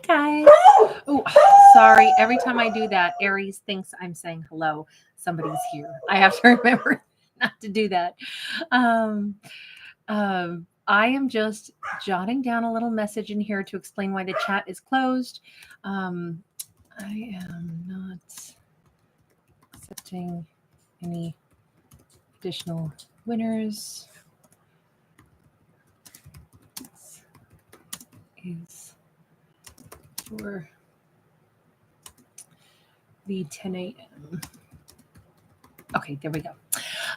guys. Oh, sorry. Every time I do that, Aries thinks I'm saying hello. Somebody's here. I have to remember not to do that. Um, I am just jotting down a little message in here to explain why the chat is closed. I am not accepting any additional winners. This is for the 10 a.m. Okay, there we go.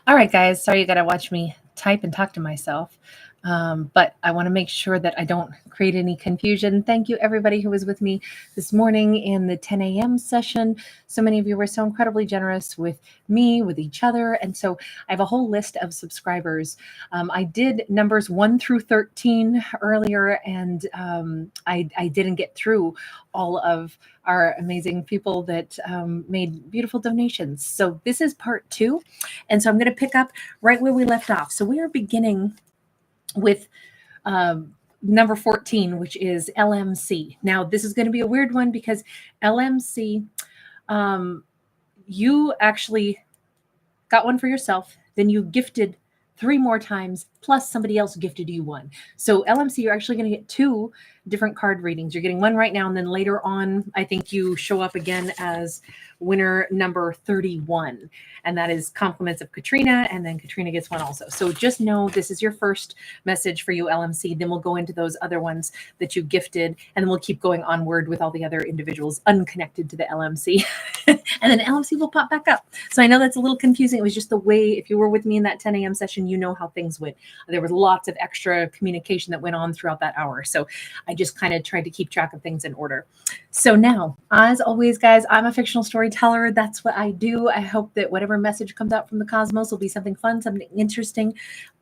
All right, guys. Sorry you got to watch me type and talk to myself. But I want to make sure that I don't create any confusion. Thank you, everybody who was with me this morning in the 10 a.m. session. So many of you were so incredibly generous with me, with each other. And so I have a whole list of subscribers. I did numbers 1 through 13 earlier, and I didn't get through all of our amazing people that made beautiful donations. So this is part 2. And so I'm going to pick up right where we left off. So we are beginning with number 14, which is LMC. Now, this is going to be a weird one because LMC, you actually got one for yourself, then you gifted 3 more times, plus somebody else gifted you 1. So LMC, you're actually going to get 2 different card readings. You're getting one right now, and then later on, I think you show up again as winner number 31. And that is compliments of Katrina, and then Katrina gets one also. So just know this is your first message for you, LMC. Then we'll go into those other ones that you gifted, and then we'll keep going onward with all the other individuals unconnected to the LMC. And then LMC will pop back up. So I know that's a little confusing. It was just the way, if you were with me in that 10 a.m. session, you know how things went. There was lots of extra communication that went on throughout that hour. So I just kind of tried to keep track of things in order. So now, as always, guys, I'm a fictional storyteller. That's what I do. I hope that whatever message comes out from the cosmos will be something fun, something interesting.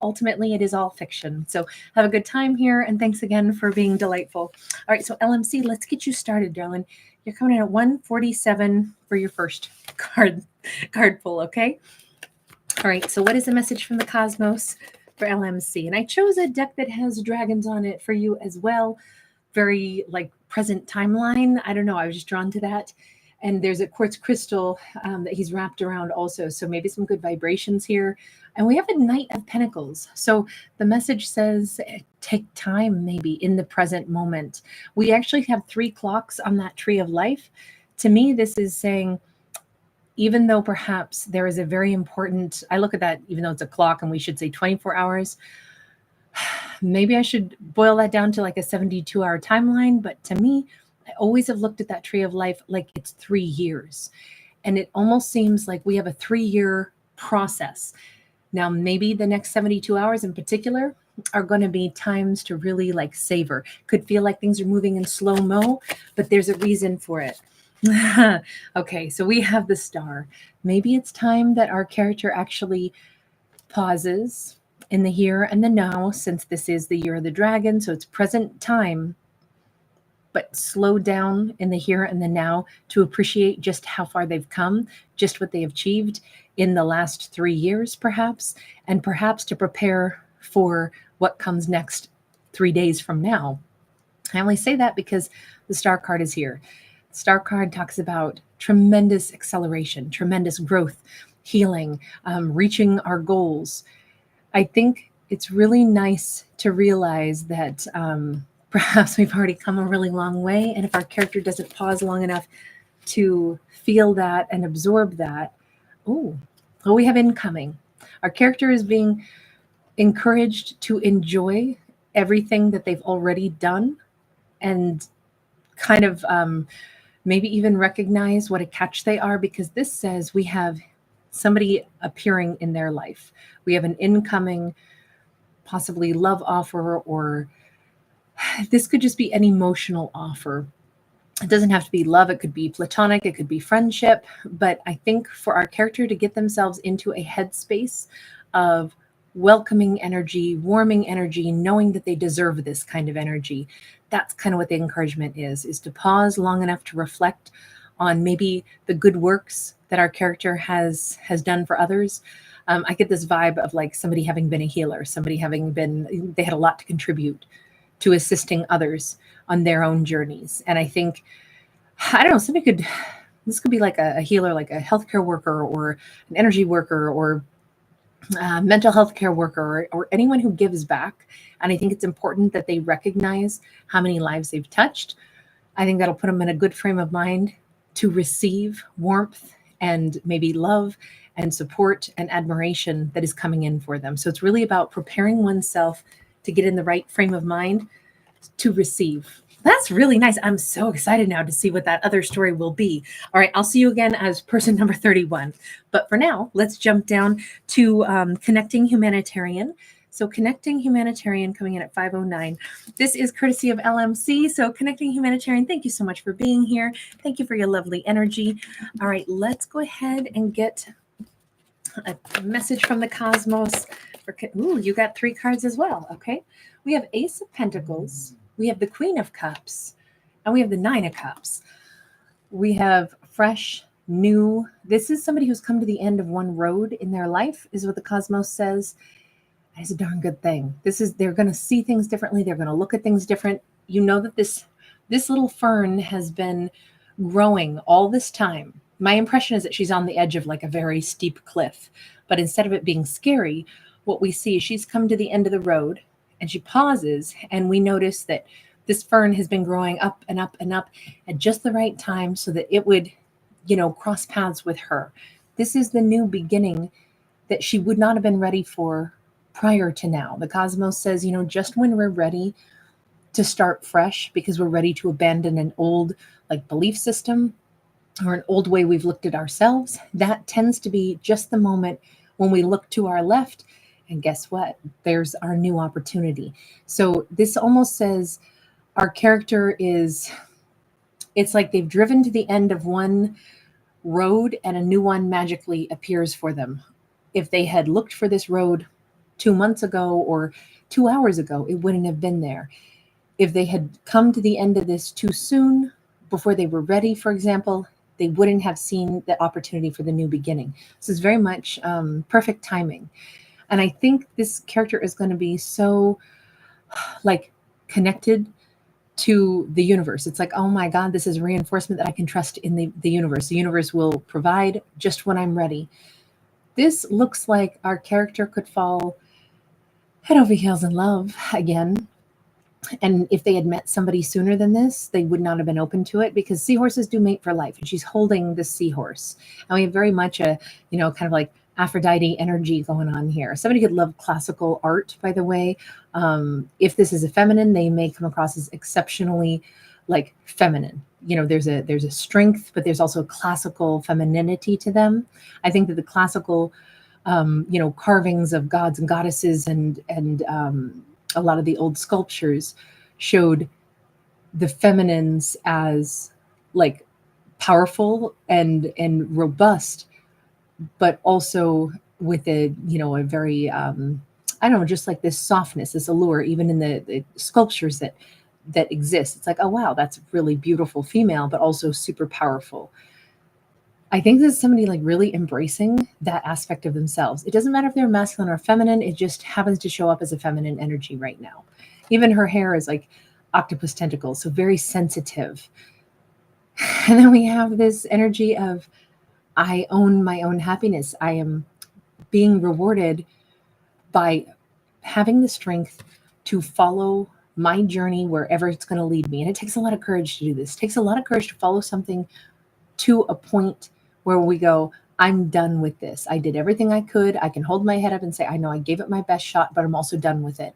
Ultimately, it is all fiction. So have a good time here. And thanks again for being delightful. All right, so LMC, let's get you started, darling. You're coming in at 147 for your first card pull, okay? All right, so what is the message from the cosmos for LMC? And I chose a deck that has dragons on it for you as well. Very like present timeline. I don't know. I was just drawn to that. And there's a quartz crystal that he's wrapped around also. So maybe some good vibrations here. And we have a Knight of Pentacles. So the message says, take time maybe in the present moment. We actually have 3 clocks on that tree of life. To me, this is saying, even though perhaps there is a very important, I look at that, even though it's a clock and we should say 24 hours, maybe I should boil that down to like a 72-hour timeline. But to me, I always have looked at that tree of life like it's 3 years. And it almost seems like we have a 3-year process. Now, maybe the next 72 hours in particular are going to be times to really like savor. Could feel like things are moving in slow-mo, but there's a reason for it. Okay, so we have the Star. Maybe it's time that our character actually pauses in the here and the now, since this is the year of the dragon, so it's present time, but slow down in the here and the now to appreciate just how far they've come, just what they have achieved in the last 3 years, perhaps, and perhaps to prepare for what comes next 3 days from now. I only say that because the Star card is here. The Star card talks about tremendous acceleration, tremendous growth, healing, reaching our goals. I think it's really nice to realize that perhaps we've already come a really long way. And if our character doesn't pause long enough to feel that and absorb that, we have incoming. Our character is being encouraged to enjoy everything that they've already done and kind of maybe even recognize what a catch they are, because this says we have somebody appearing in their life. We have an incoming, possibly love offer, or this could just be an emotional offer. It doesn't have to be love. It could be platonic. It could be friendship. But I think for our character to get themselves into a headspace of welcoming energy, warming energy, knowing that they deserve this kind of energy, that's kind of what the encouragement is to pause long enough to reflect on maybe the good works that our character has done for others. I get this vibe of like somebody having been a healer, somebody having been, they had a lot to contribute to assisting others on their own journeys. And I think, I don't know, this could be like a healer, like a healthcare worker or an energy worker or mental health care worker or anyone who gives back. And I think it's important that they recognize how many lives they've touched. I think that'll put them in a good frame of mind to receive warmth and maybe love and support and admiration that is coming in for them. So it's really about preparing oneself to get in the right frame of mind to receive. That's really nice. I'm so excited now to see what that other story will be. All right, I'll see you again as person number 31. But for now, let's jump down to Connecting Humanitarian. So Connecting Humanitarian coming in at 509. This is courtesy of LMC. So Connecting Humanitarian, thank you so much for being here. Thank you for your lovely energy. All right, let's go ahead and get a message from the cosmos. Ooh, you got 3 cards as well. Okay. We have Ace of Pentacles. We have the Queen of Cups. And we have the 9 of Cups. We have fresh, new. This is somebody who's come to the end of one road in their life, is what the cosmos says. It's a darn good thing. They're going to see things differently. They're going to look at things different. You know that this little fern has been growing all this time. My impression is that she's on the edge of like a very steep cliff, but instead of it being scary, what we see is she's come to the end of the road and she pauses, and we notice that this fern has been growing up and up and up at just the right time so that it would, cross paths with her. This is the new beginning that she would not have been ready for prior to now. The cosmos says, just when we're ready to start fresh because we're ready to abandon an old belief system or an old way we've looked at ourselves, that tends to be just the moment when we look to our left, and guess what? There's our new opportunity. So this almost says our character it's like they've driven to the end of one road and a new one magically appears for them. If they had looked for this road 2 months ago or 2 hours ago, it wouldn't have been there. If they had come to the end of this too soon, before they were ready, for example, they wouldn't have seen the opportunity for the new beginning. This is very much perfect timing. And I think this character is going to be so connected to the universe. It's like, oh my God, this is reinforcement that I can trust in the universe. The universe will provide just when I'm ready. This looks like our character could fall head over heels in love again. And if they had met somebody sooner than this, they would not have been open to it, because seahorses do mate for life. And she's holding the seahorse. And we have very much a, kind of like Aphrodite energy going on here. Somebody could love classical art, by the way. If this is a feminine, they may come across as exceptionally feminine. There's a strength, but there's also classical femininity to them. I think that the classical, carvings of gods and goddesses and a lot of the old sculptures showed the feminines as powerful and robust, but also with a very just like this softness, this allure, even in the sculptures that exist. It's like, oh wow, that's really beautiful female, but also super powerful. I think this is somebody really embracing that aspect of themselves. It doesn't matter if they're masculine or feminine. It just happens to show up as a feminine energy right now. Even her hair is like octopus tentacles, so very sensitive. And then we have this energy of, I own my own happiness. I am being rewarded by having the strength to follow my journey wherever it's going to lead me. And it takes a lot of courage to do this. It takes a lot of courage to follow something to a point where we go, I'm done with this. I did everything I could. I can hold my head up and say, I know I gave it my best shot, but I'm also done with it.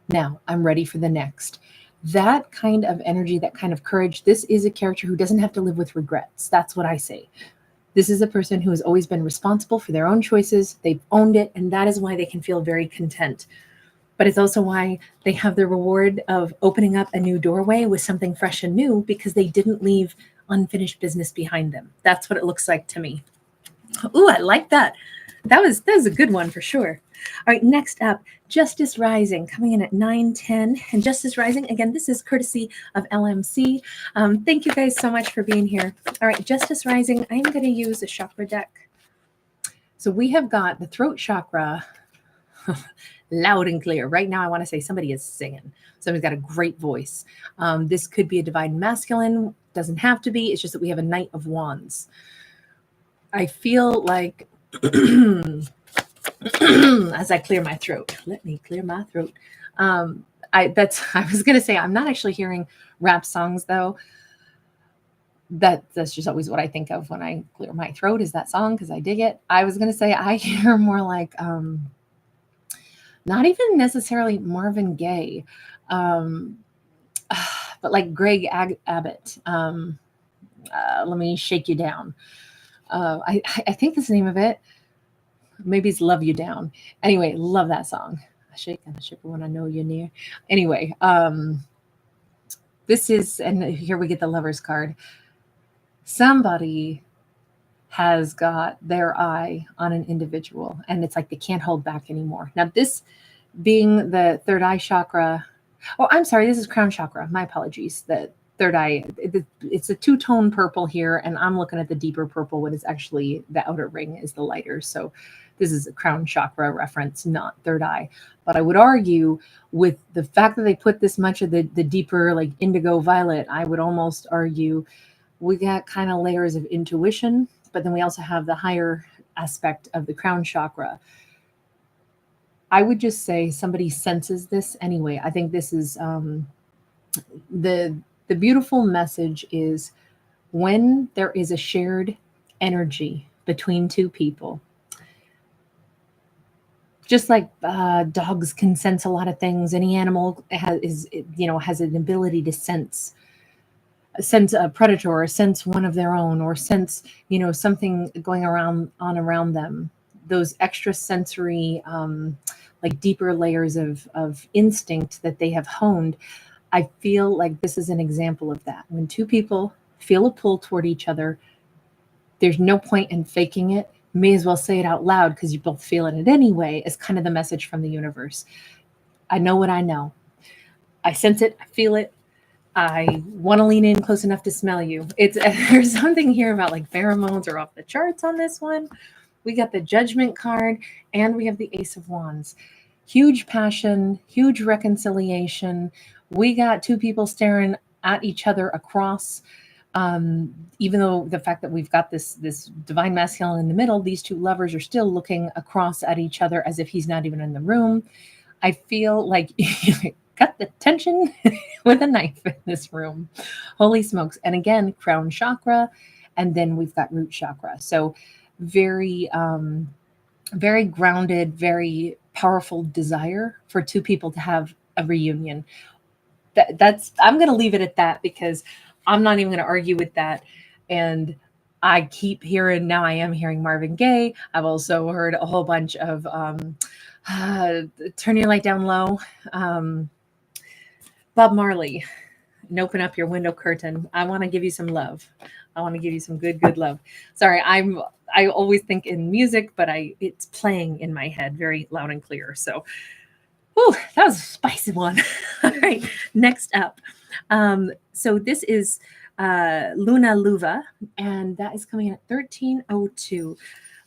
Now I'm ready for the next. That kind of energy, that kind of courage, this is a character who doesn't have to live with regrets. That's what I say. This is a person who has always been responsible for their own choices. They've owned it, and that is why they can feel very content. But it's also why they have the reward of opening up a new doorway with something fresh and new, because they didn't leave unfinished business behind them. That's what it looks like to me. Ooh, I like that. That was a good one for sure. All right, next up, Justice Rising, coming in at 9:10. And Justice Rising, again, this is courtesy of LMC. Thank you guys so much for being here. All right, Justice Rising, I'm going to use a chakra deck. So we have got the throat chakra. loud and clear. Right now, I want to say somebody is singing. Somebody's got a great voice. This could be a divine masculine. Doesn't have to be. It's just that we have a Knight of Wands. I feel like, as I clear my throat, let me clear my throat. I was going to say, I'm not actually hearing rap songs though. That's just always what I think of when I clear my throat, is that song, because I dig it. I was going to say I hear more like, not even necessarily Marvin Gaye, but like Greg Abbott. Let me shake you down. I think that's the name of it. Maybe it's Love You Down. Anyway, love that song. I shake and I shiver when I know you're near. Anyway, this is, and here we get the Lovers card. Somebody has got their eye on an individual, and it's like they can't hold back anymore. Now, this being the third eye chakra, oh, I'm sorry, this is crown chakra. My apologies. The third eye, it's a two-tone purple here, and I'm looking at the deeper purple when it's actually the outer ring is the lighter. So this is a crown chakra reference, not third eye. But I would argue with the fact that they put this much of the deeper, like indigo violet, I would almost argue we got kind of layers of intuition, but then we also have the higher aspect of the crown chakra. I would just say somebody senses this anyway. I think this is the beautiful message is when there is a shared energy between two people. Just like dogs can sense a lot of things, any animal has an ability to sense a predator, or sense one of their own, or sense something going around them. Those extra sensory, like deeper layers of instinct that they have honed. I feel like this is an example of that. When two people feel a pull toward each other, there's no point in faking it. May as well say it out loud because you both feel it anyway, is kind of the message from the universe. I know what I know. I sense it. I feel it. I want to lean in close enough to smell you. There's something here about like pheromones are off the charts on this one. We got the Judgment card, and we have the Ace of Wands. Huge passion, huge reconciliation. We got two people staring at each other across. Even though the fact that we've got this divine masculine in the middle, these two lovers are still looking across at each other as if he's not even in the room. I feel like cut the tension with a knife in this room. Holy smokes. And again, crown chakra, and then we've got root chakra. So very, very grounded, very powerful desire for two people to have a reunion. I'm going to leave it at that because I'm not even going to argue with that. And I keep hearing, now I am hearing Marvin Gaye. I've also heard a whole bunch of Turn Your Light Down Low, Bob Marley, and Open Up Your Window Curtain. I want to give you some love. I want to give you some good love. Sorry, I always think in music, but it's playing in my head very loud and clear. So, whew, that was a spicy one. All right, next up. So this is Luna Luva, and that is coming in at 1302.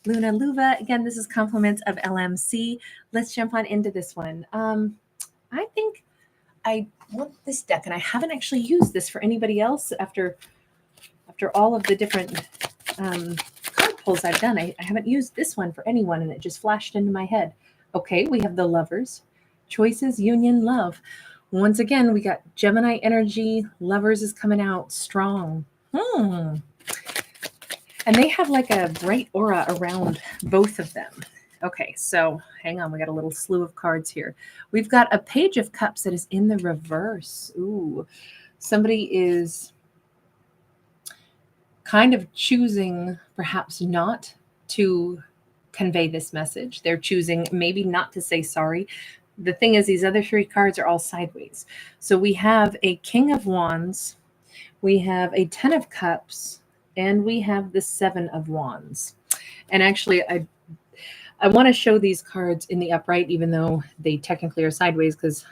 Luna Luva, again, this is compliments of LMC. Let's jump on into this one. I think I want this deck, and I haven't actually used this for anybody else after all of the different card pulls I've done. I haven't used this one for anyone, and it just flashed into my head. Okay, we have the Lovers, Choices, Union, Love. Once again, we got Gemini energy. Lovers is coming out strong. And they have like a bright aura around both of them. Okay, so hang on. We got a little slew of cards here. We've got a Page of Cups that is in the reverse. Ooh, somebody is kind of choosing perhaps not to convey this message. They're choosing maybe not to say sorry. The thing is, these other three cards are all sideways. So we have a King of Wands, we have a 10 of Cups, and we have the 7 of Wands. And actually, I want to show these cards in the upright, even though they technically are sideways, because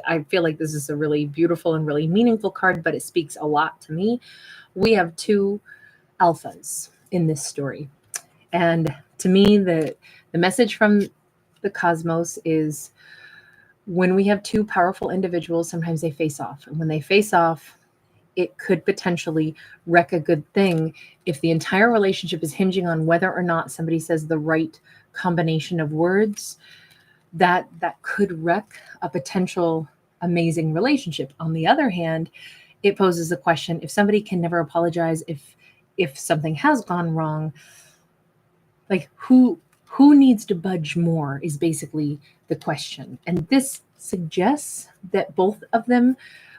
I feel like this is a really beautiful and really meaningful card, but it speaks a lot to me. We have two alphas in this story. And to me, the message from the cosmos is when we have two powerful individuals, sometimes they face off. And when they face off, it could potentially wreck a good thing if the entire relationship is hinging on whether or not somebody says the right combination of words. That could wreck a potential amazing relationship. On the other hand, it poses the question, if somebody can never apologize if something has gone wrong, like who needs to budge more is basically the question. And this suggests that both of them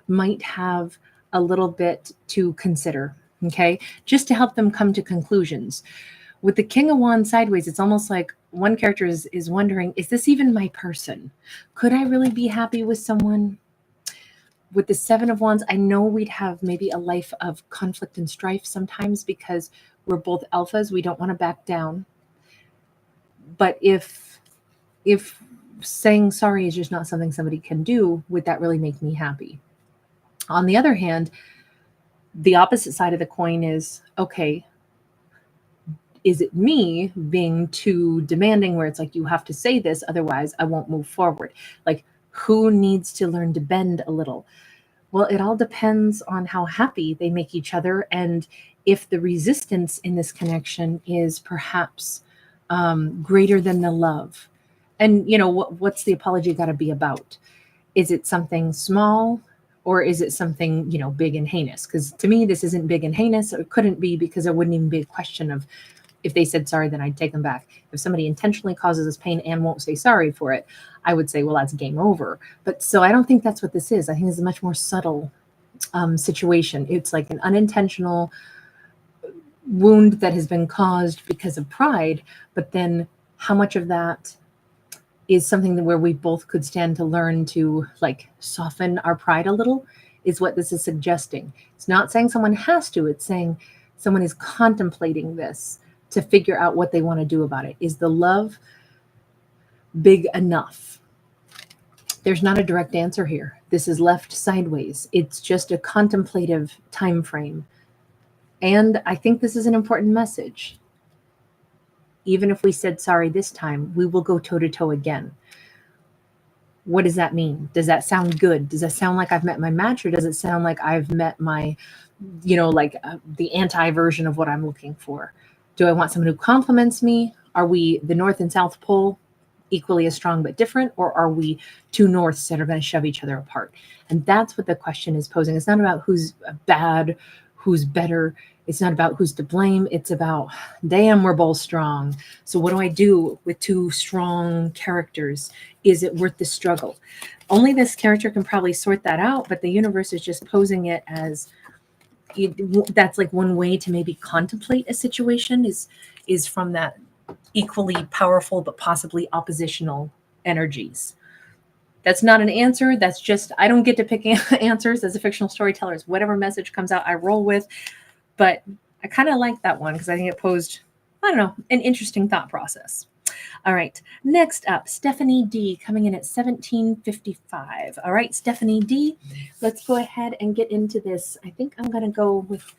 might have a little bit to consider, okay, just to help them come to conclusions. With the King of Wands sideways, it's almost like one character is wondering, is this even my person? Could I really be happy with someone? With the Seven of Wands, I know we'd have maybe a life of conflict and strife sometimes because we're both alphas. We don't want to back down. But if saying sorry is just not something somebody can do, would that really make me happy? On the other hand, the opposite side of the coin is, okay, is it me being too demanding where it's like, you have to say this, otherwise I won't move forward? Like, who needs to learn to bend a little? Well, it all depends on how happy they make each other, and if the resistance in this connection is perhaps greater than the love. And what's the apology got to be about? Is it something small, or is it something big and heinous? Because to me, this isn't big and heinous. It couldn't be, because it wouldn't even be a question of, if they said sorry, then I'd take them back. If somebody intentionally causes us pain and won't say sorry for it, I would say, well, that's game over. But so I don't think that's what this is. I think it's a much more subtle situation. It's like an unintentional wound that has been caused because of pride, but then how much of that is something where we both could stand to learn to like soften our pride a little, is what this is suggesting. It's not saying someone has to, it's saying someone is contemplating this to figure out what they want to do about it. Is the love big enough? There's not a direct answer here. This is left sideways. It's just a contemplative time frame. And I think this is an important message. Even if we said sorry this time, we will go toe to toe again. What does that mean? Does that sound good? Does that sound like I've met my match, or does it sound like I've met my, the anti version of what I'm looking for? Do I want someone who compliments me? Are we the North and South Pole, equally as strong but different? Or are we two Norths that are going to shove each other apart? And that's what the question is posing. It's not about who's bad, who's better. It's not about who's to blame. It's about, damn, we're both strong. So what do I do with two strong characters? Is it worth the struggle? Only this character can probably sort that out, but the universe is just posing it as, that's like one way to maybe contemplate a situation is from that equally powerful but possibly oppositional energies. That's not an answer. That's just, I don't get to pick answers as a fictional storyteller. It's whatever message comes out, I roll with. But I kind of like that one because I think it posed, I don't know, an interesting thought process. All right. Next up, Stephanie D coming in at 1755. All right, Stephanie D, let's go ahead and get into this. I think I'm going to go with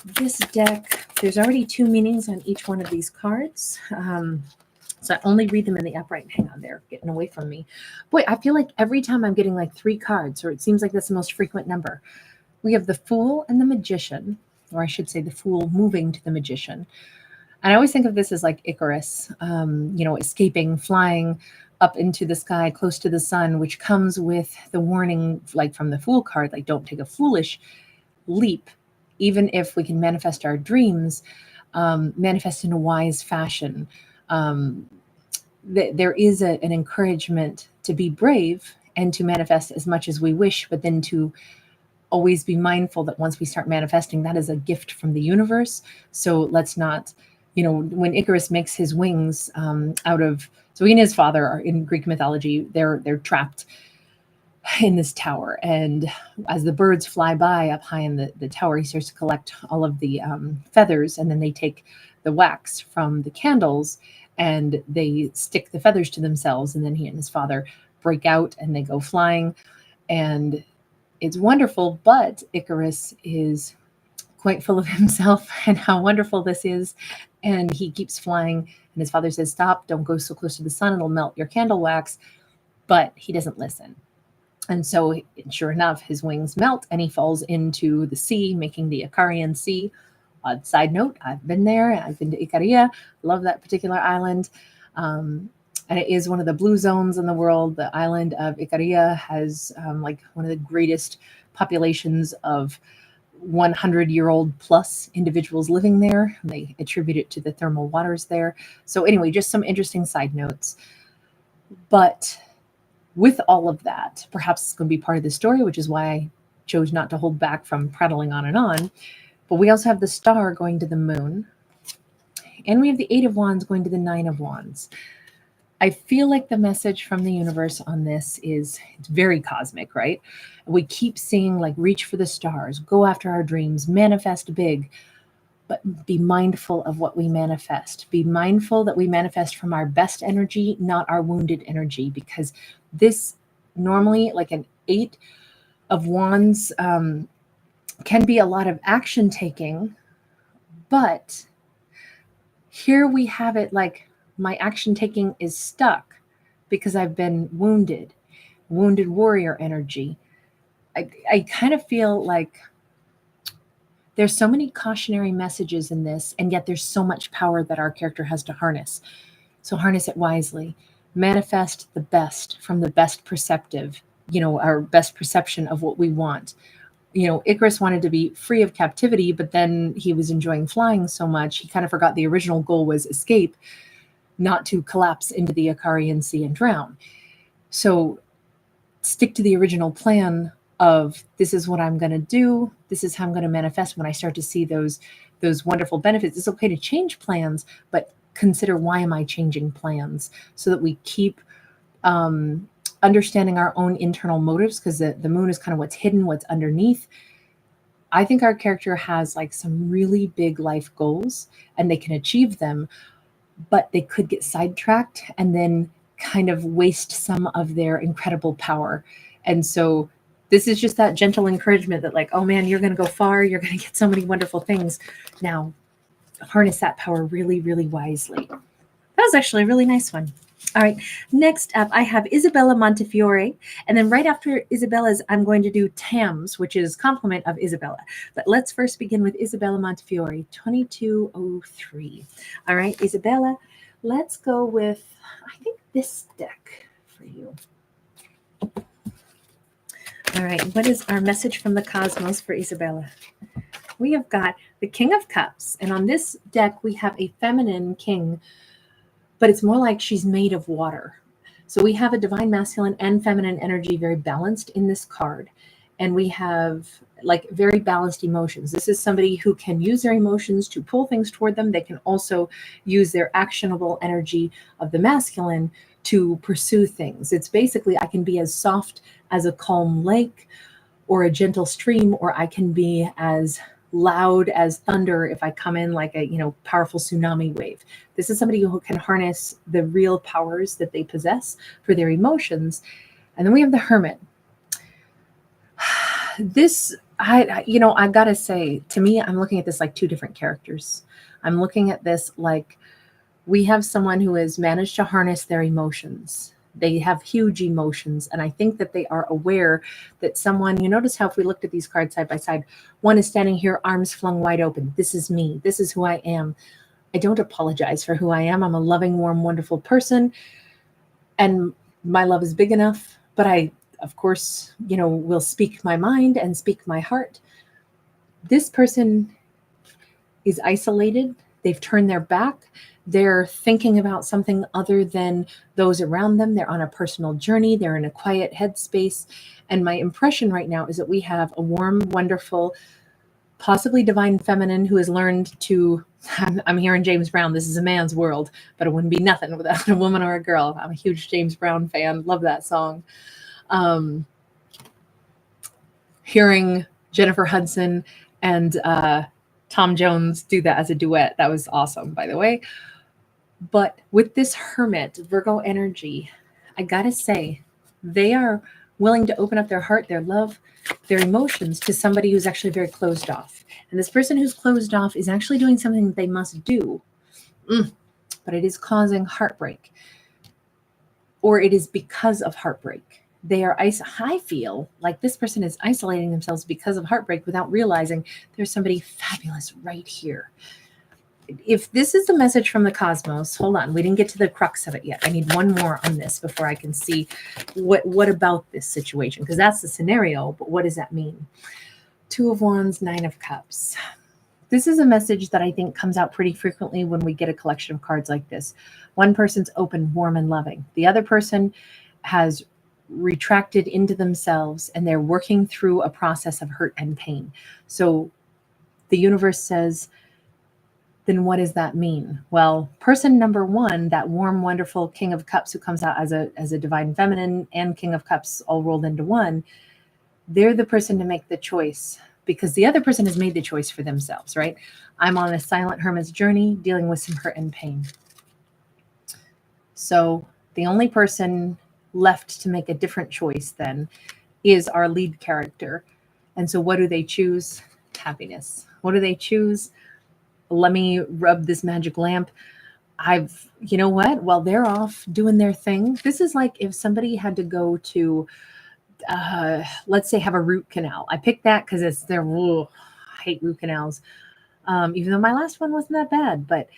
this deck. There's already two meanings on each one of these cards. So I only read them in the upright. Hang on, they're getting away from me. Boy, I feel like every time I'm getting like three cards, or it seems like that's the most frequent number. We have the Fool and the Magician, or I should say the Fool moving to the Magician. And I always think of this as like Icarus, escaping, flying up into the sky, close to the sun, which comes with the warning, like from the Fool card, like don't take a foolish leap. Even if we can manifest our dreams, manifest in a wise fashion. There is an encouragement to be brave and to manifest as much as we wish, but then to always be mindful that once we start manifesting, that is a gift from the universe. So let's not, when Icarus makes his wings so he and his father are in Greek mythology, they're trapped in this tower. And as the birds fly by up high in the tower, he starts to collect all of the feathers, and then they take the wax from the candles and they stick the feathers to themselves. And then he and his father break out and they go flying. And it's wonderful, but Icarus is, quite full of himself and how wonderful this is. And he keeps flying. And his father says, stop, don't go so close to the sun, it'll melt your candle wax. But he doesn't listen. And so, sure enough, his wings melt and he falls into the sea, making the Icarian Sea. Side note, I've been there. I've been to Icaria. Love that particular island. And it is one of the blue zones in the world. The island of Icaria has like one of the greatest populations of 100-year-old plus individuals living there. They attribute it to the thermal waters there. So anyway, just some interesting side notes. But with all of that, perhaps it's going to be part of the story, which is why I chose not to hold back from prattling on and on. But we also have the star going to the moon. And we have the 8 of Wands going to the 9 of Wands. I feel like the message from the universe on this is it's very cosmic, right? We keep seeing like reach for the stars, go after our dreams, manifest big, but be mindful of what we manifest. Be mindful that we manifest from our best energy, not our wounded energy, because this normally, like an 8 of Wands, can be a lot of action taking, but here we have it like my action taking is stuck because I've been wounded warrior energy. I kind of feel like there's so many cautionary messages in this, and yet there's so much power that our character has to harness. So harness it wisely, manifest the best from the best perceptive, our best perception of what we want. Icarus wanted to be free of captivity, but then he was enjoying flying so much, he kind of forgot the original goal was escape, not to collapse into the Icarian Sea and drown. So stick to the original plan of this is what I'm going to do. This is how I'm going to manifest when I start to see those wonderful benefits. It's okay to change plans, but consider why am I changing plans so that we keep understanding our own internal motives, because the moon is kind of what's hidden, what's underneath. I think our character has like some really big life goals and they can achieve them, but they could get sidetracked and then kind of waste some of their incredible power. And so this is just that gentle encouragement that like, oh man, you're going to go far. You're going to get so many wonderful things. Now, harness that power really, really wisely. That was actually a really nice one. All right, next up, I have Isabella Montefiore. And then right after Isabella's, I'm going to do Tam's, which is complement of Isabella. But let's first begin with Isabella Montefiore, 2203. All right, Isabella, let's go with, I think, this deck for you. All right, what is our message from the cosmos for Isabella? We have got the King of Cups. And on this deck, we have a feminine king, but it's more like she's made of water. So we have a divine masculine and feminine energy very balanced in this card. And we have like very balanced emotions. This is somebody who can use their emotions to pull things toward them. They can also use their actionable energy of the masculine to pursue things. It's basically, I can be as soft as a calm lake or a gentle stream, or I can be as loud as thunder if I come in like a powerful tsunami wave. This is somebody who can harness the real powers that they possess for their emotions. And then we have the Hermit. This, I gotta say, to me, I'm looking at this like two different characters. I'm looking at this like we have someone who has managed to harness their emotions. They have huge emotions. And I think that they are aware that someone, you notice how if we looked at these cards side by side, one is standing here, arms flung wide open. This is me. This is who I am. I don't apologize for who I am. I'm a loving, warm, wonderful person. And my love is big enough, but I, of course, will speak my mind and speak my heart. This person is isolated. They've turned their back. They're thinking about something other than those around them. They're on a personal journey. They're in a quiet headspace. And my impression right now is that we have a warm, wonderful, possibly divine feminine who has learned to, I'm hearing James Brown, this is a man's world, but it wouldn't be nothing without a woman or a girl. I'm a huge James Brown fan. Love that song. Hearing Jennifer Hudson and Tom Jones do that as a duet. That was awesome, by the way. But with this Hermit, Virgo energy, I gotta say, they are willing to open up their heart, their love, their emotions to somebody who's actually very closed off. And this person who's closed off is actually doing something that they must do, but it is causing heartbreak, or it is because of heartbreak. They are, I feel like this person is isolating themselves because of heartbreak without realizing there's somebody fabulous right here. If this is the message from the cosmos, hold on, we didn't get to the crux of it yet. I need one more on this before I can see what about this situation, because that's the scenario, but what does that mean? Two of Wands, Nine of Cups. This is a message that I think comes out pretty frequently when we get a collection of cards like this. One person's open, warm, and loving. The other person has retracted into themselves and they're working through a process of hurt and pain. So the universe says, then what does that mean? Well, person number one, that warm, wonderful King of Cups who comes out as a divine feminine and King of Cups all rolled into one, they're the person to make the choice, because the other person has made the choice for themselves, right? I'm on a silent hermit's journey dealing with some hurt and pain. So the only person left to make a different choice then is our lead character. And so what do they choose? Happiness. What do they choose? Let me rub this magic lamp. You know what? While they're off doing their thing, this is like if somebody had to go to, let's say, have a root canal. I picked that because it's their, I hate root canals. Even though my last one wasn't that bad, but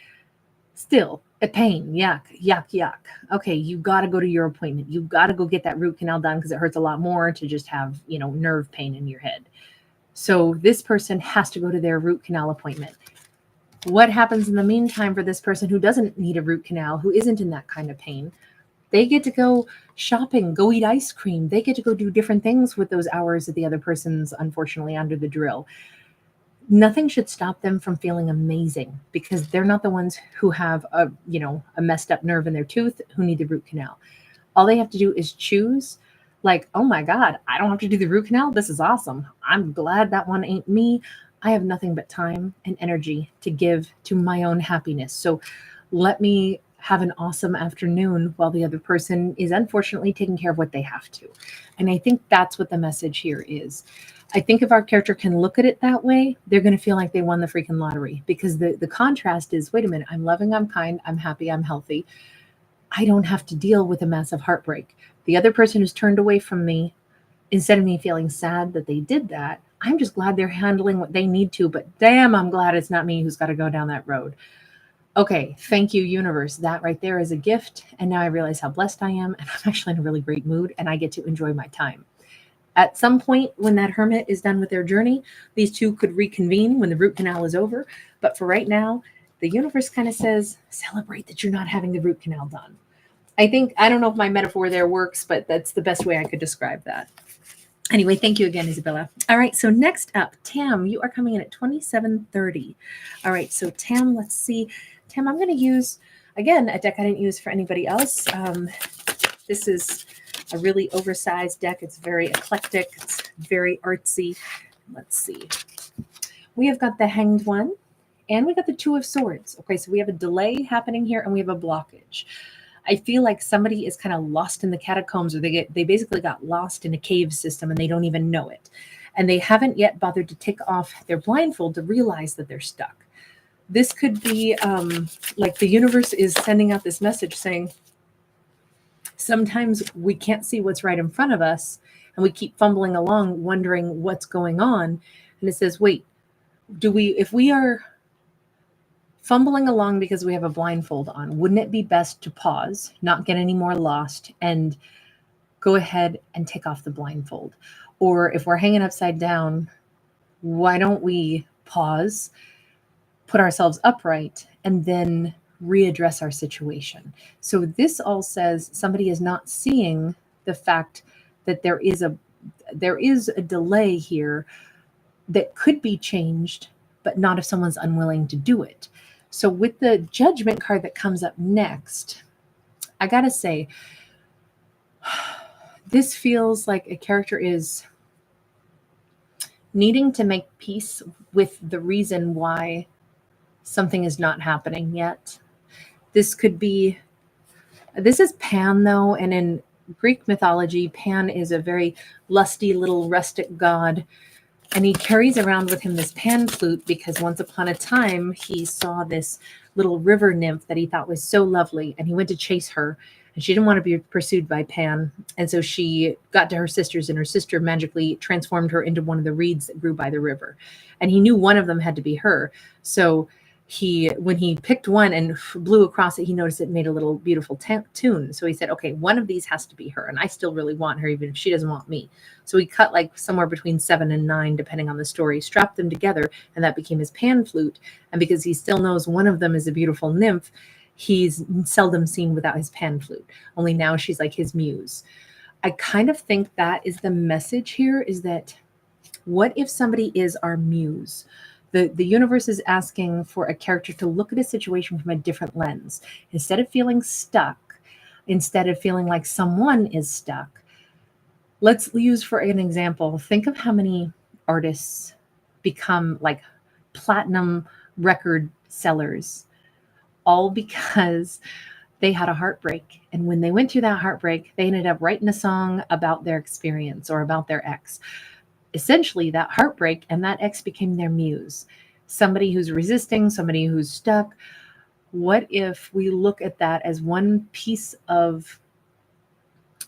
still a pain. Yuck, yuck, yuck. Okay, you got to go to your appointment. You got to go get that root canal done because it hurts a lot more to just have, nerve pain in your head. So this person has to go to their root canal appointment. What happens in the meantime for this person who doesn't need a root canal, who isn't in that kind of pain? They get to go shopping, go eat ice cream. They get to go do different things with those hours that the other person's unfortunately under the drill. Nothing should stop them from feeling amazing, because they're not the ones who have a messed up nerve in their tooth who need the root canal. All they have to do is choose, like, oh my God, I don't have to do the root canal. This is awesome. I'm glad that one ain't me. I have nothing but time and energy to give to my own happiness. So let me have an awesome afternoon while the other person is unfortunately taking care of what they have to. And I think that's what the message here is. I think if our character can look at it that way, they're going to feel like they won the freaking lottery, because the contrast is, wait a minute, I'm loving, I'm kind, I'm happy, I'm healthy. I don't have to deal with a massive heartbreak. The other person who's turned away from me, instead of me feeling sad that they did that, I'm just glad they're handling what they need to, but damn, I'm glad it's not me who's got to go down that road. Okay, thank you, universe. That right there is a gift. And now I realize how blessed I am, and I'm actually in a really great mood, and I get to enjoy my time. At some point when that hermit is done with their journey, these two could reconvene when the root canal is over. But for right now, the universe kind of says, celebrate that you're not having the root canal done. I don't know if my metaphor there works, but that's the best way I could describe that. Anyway, thank you again, Isabella. All right, so next up, Tam, you are coming in at 2730. All right, so Tam, let's see. Tam, I'm going to use, again, a deck I didn't use for anybody else. This is a really oversized deck. It's very eclectic. It's very artsy. Let's see. We have got the Hanged One, and we got the Two of Swords. Okay, so we have a delay happening here, and we have a blockage. I feel like somebody is kind of lost in the catacombs, or they basically got lost in a cave system and they don't even know it. And they haven't yet bothered to take off their blindfold to realize that they're stuck. This could be like the universe is sending out this message saying, sometimes we can't see what's right in front of us and we keep fumbling along wondering what's going on. And it says, wait, if we are fumbling along because we have a blindfold on, wouldn't it be best to pause, not get any more lost, and go ahead and take off the blindfold? Or if we're hanging upside down, why don't we pause, put ourselves upright, and then readdress our situation? So this all says somebody is not seeing the fact that there is a delay here that could be changed, but not if someone's unwilling to do it. So with the Judgment card that comes up next, I gotta say, this feels like a character is needing to make peace with the reason why something is not happening yet. This is Pam though, and in Greek mythology, Pan is a very lusty little rustic god, and he carries around with him this pan flute because once upon a time he saw this little river nymph that he thought was so lovely, and he went to chase her, and she didn't want to be pursued by Pan, and so she got to her sisters, and her sister magically transformed her into one of the reeds that grew by the river, and he knew one of them had to be her. So when he picked one and blew across it, he noticed it made a little beautiful tune. So he said, okay, one of these has to be her, and I still really want her even if she doesn't want me. So he cut like somewhere between 7 and 9 depending on the story, strapped them together, and that became his pan flute. And because he still knows one of them is a beautiful nymph, he's seldom seen without his pan flute, only now she's like his muse. I kind of think that is the message here, is that what if somebody is our muse? The universe is asking for a character to look at a situation from a different lens. Instead of feeling stuck, instead of feeling like someone is stuck, let's use for an example, think of how many artists become like platinum record sellers, all because they had a heartbreak. And when they went through that heartbreak, they ended up writing a song about their experience or about their ex. Essentially, that heartbreak and that ex became their muse. Somebody who's resisting, somebody who's stuck. What if we look at that as one piece of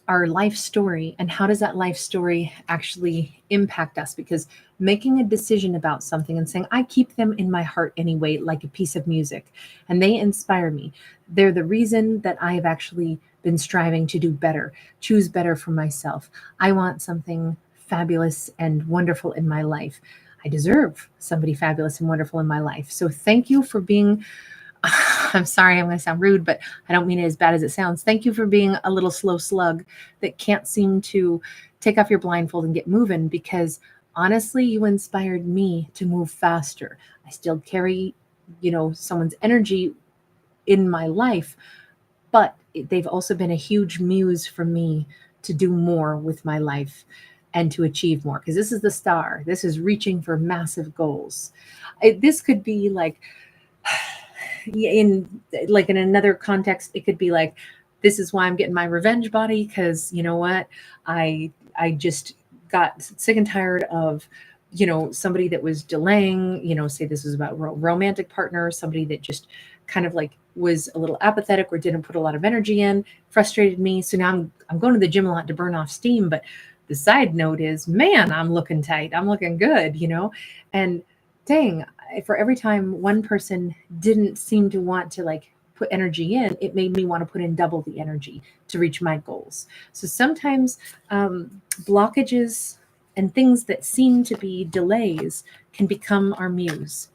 our life story, and how does that life story actually impact us? Because making a decision about something and saying, I keep them in my heart anyway, like a piece of music, and they inspire me. They're the reason that I have actually been striving to do better, choose better for myself. I want something fabulous and wonderful in my life. I deserve somebody fabulous and wonderful in my life. So thank you for being I'm sorry, I'm going to sound rude, but I don't mean it as bad as it sounds. Thank you for being a little slow slug that can't seem to take off your blindfold and get moving, because honestly, you inspired me to move faster. I still carry, someone's energy in my life, but they've also been a huge muse for me to do more with my life and to achieve more, because this is the star. This is reaching for massive goals. This could be like, in another context, it could be like, this is why I'm getting my revenge body, because you know what, I just got sick and tired of somebody that was delaying, say this was about a romantic partner, somebody that just kind of like was a little apathetic or didn't put a lot of energy in, frustrated me. So now I'm going to the gym a lot to burn off steam. But the side note is, man, I'm looking tight, I'm looking good, and dang, for every time one person didn't seem to want to like put energy in, it made me want to put in double the energy to reach my goals. So sometimes blockages and things that seem to be delays can become our muse.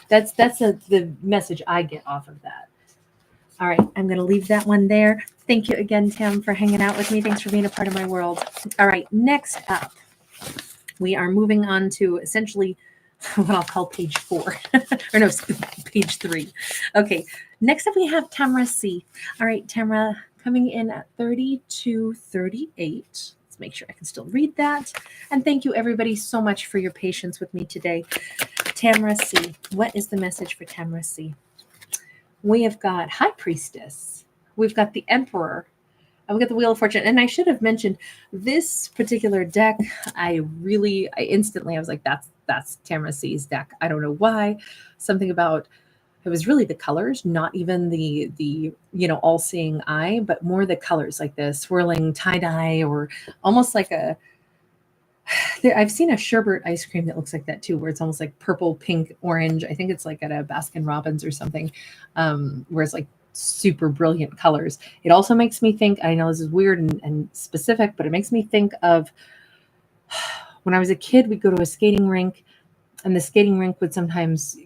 That's the message I get off of that. All right, I'm going to leave that one there. Thank you again, Tam, for hanging out with me. Thanks for being a part of my world. All right, next up, we are moving on to essentially what I'll call page 4, or no, page 3. Okay, next up we have Tamara C. All right, Tamara coming in at 3238. Let's make sure I can still read that. And thank you everybody so much for your patience with me today. Tamara C. What is the message for Tamara C? We have got High Priestess. We've got the Emperor. And we got the Wheel of Fortune. And I should have mentioned this particular deck. I was like, that's Tamara C's deck. I don't know why. Something about it was really the colors, not even the all-seeing eye, but more the colors, like the swirling tie-dye, or almost like I've seen a sherbet ice cream that looks like that too, where it's almost like purple, pink, orange. I think it's like at a Baskin Robbins or something, where it's like super brilliant colors. It also makes me think, I know this is weird and specific, but it makes me think of when I was a kid, we'd go to a skating rink, and the skating rink would sometimes,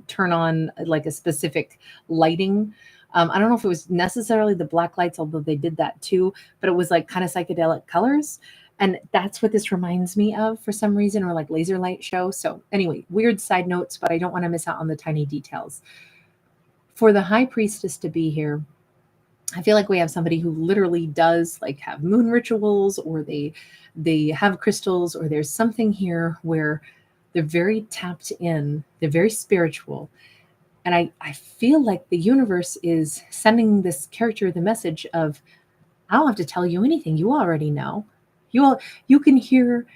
turn on like a specific lighting. I don't know if it was necessarily the black lights, although they did that too, but it was like kind of psychedelic colors. And that's what this reminds me of for some reason, or like laser light show. So anyway, weird side notes, but I don't want to miss out on the tiny details. For the High Priestess to be here, I feel like we have somebody who literally does like have moon rituals, or they have crystals, or there's something here where they're very tapped in, they're very spiritual. And I feel like the universe is sending this character the message of, I don't have to tell you anything. You already know. You can hear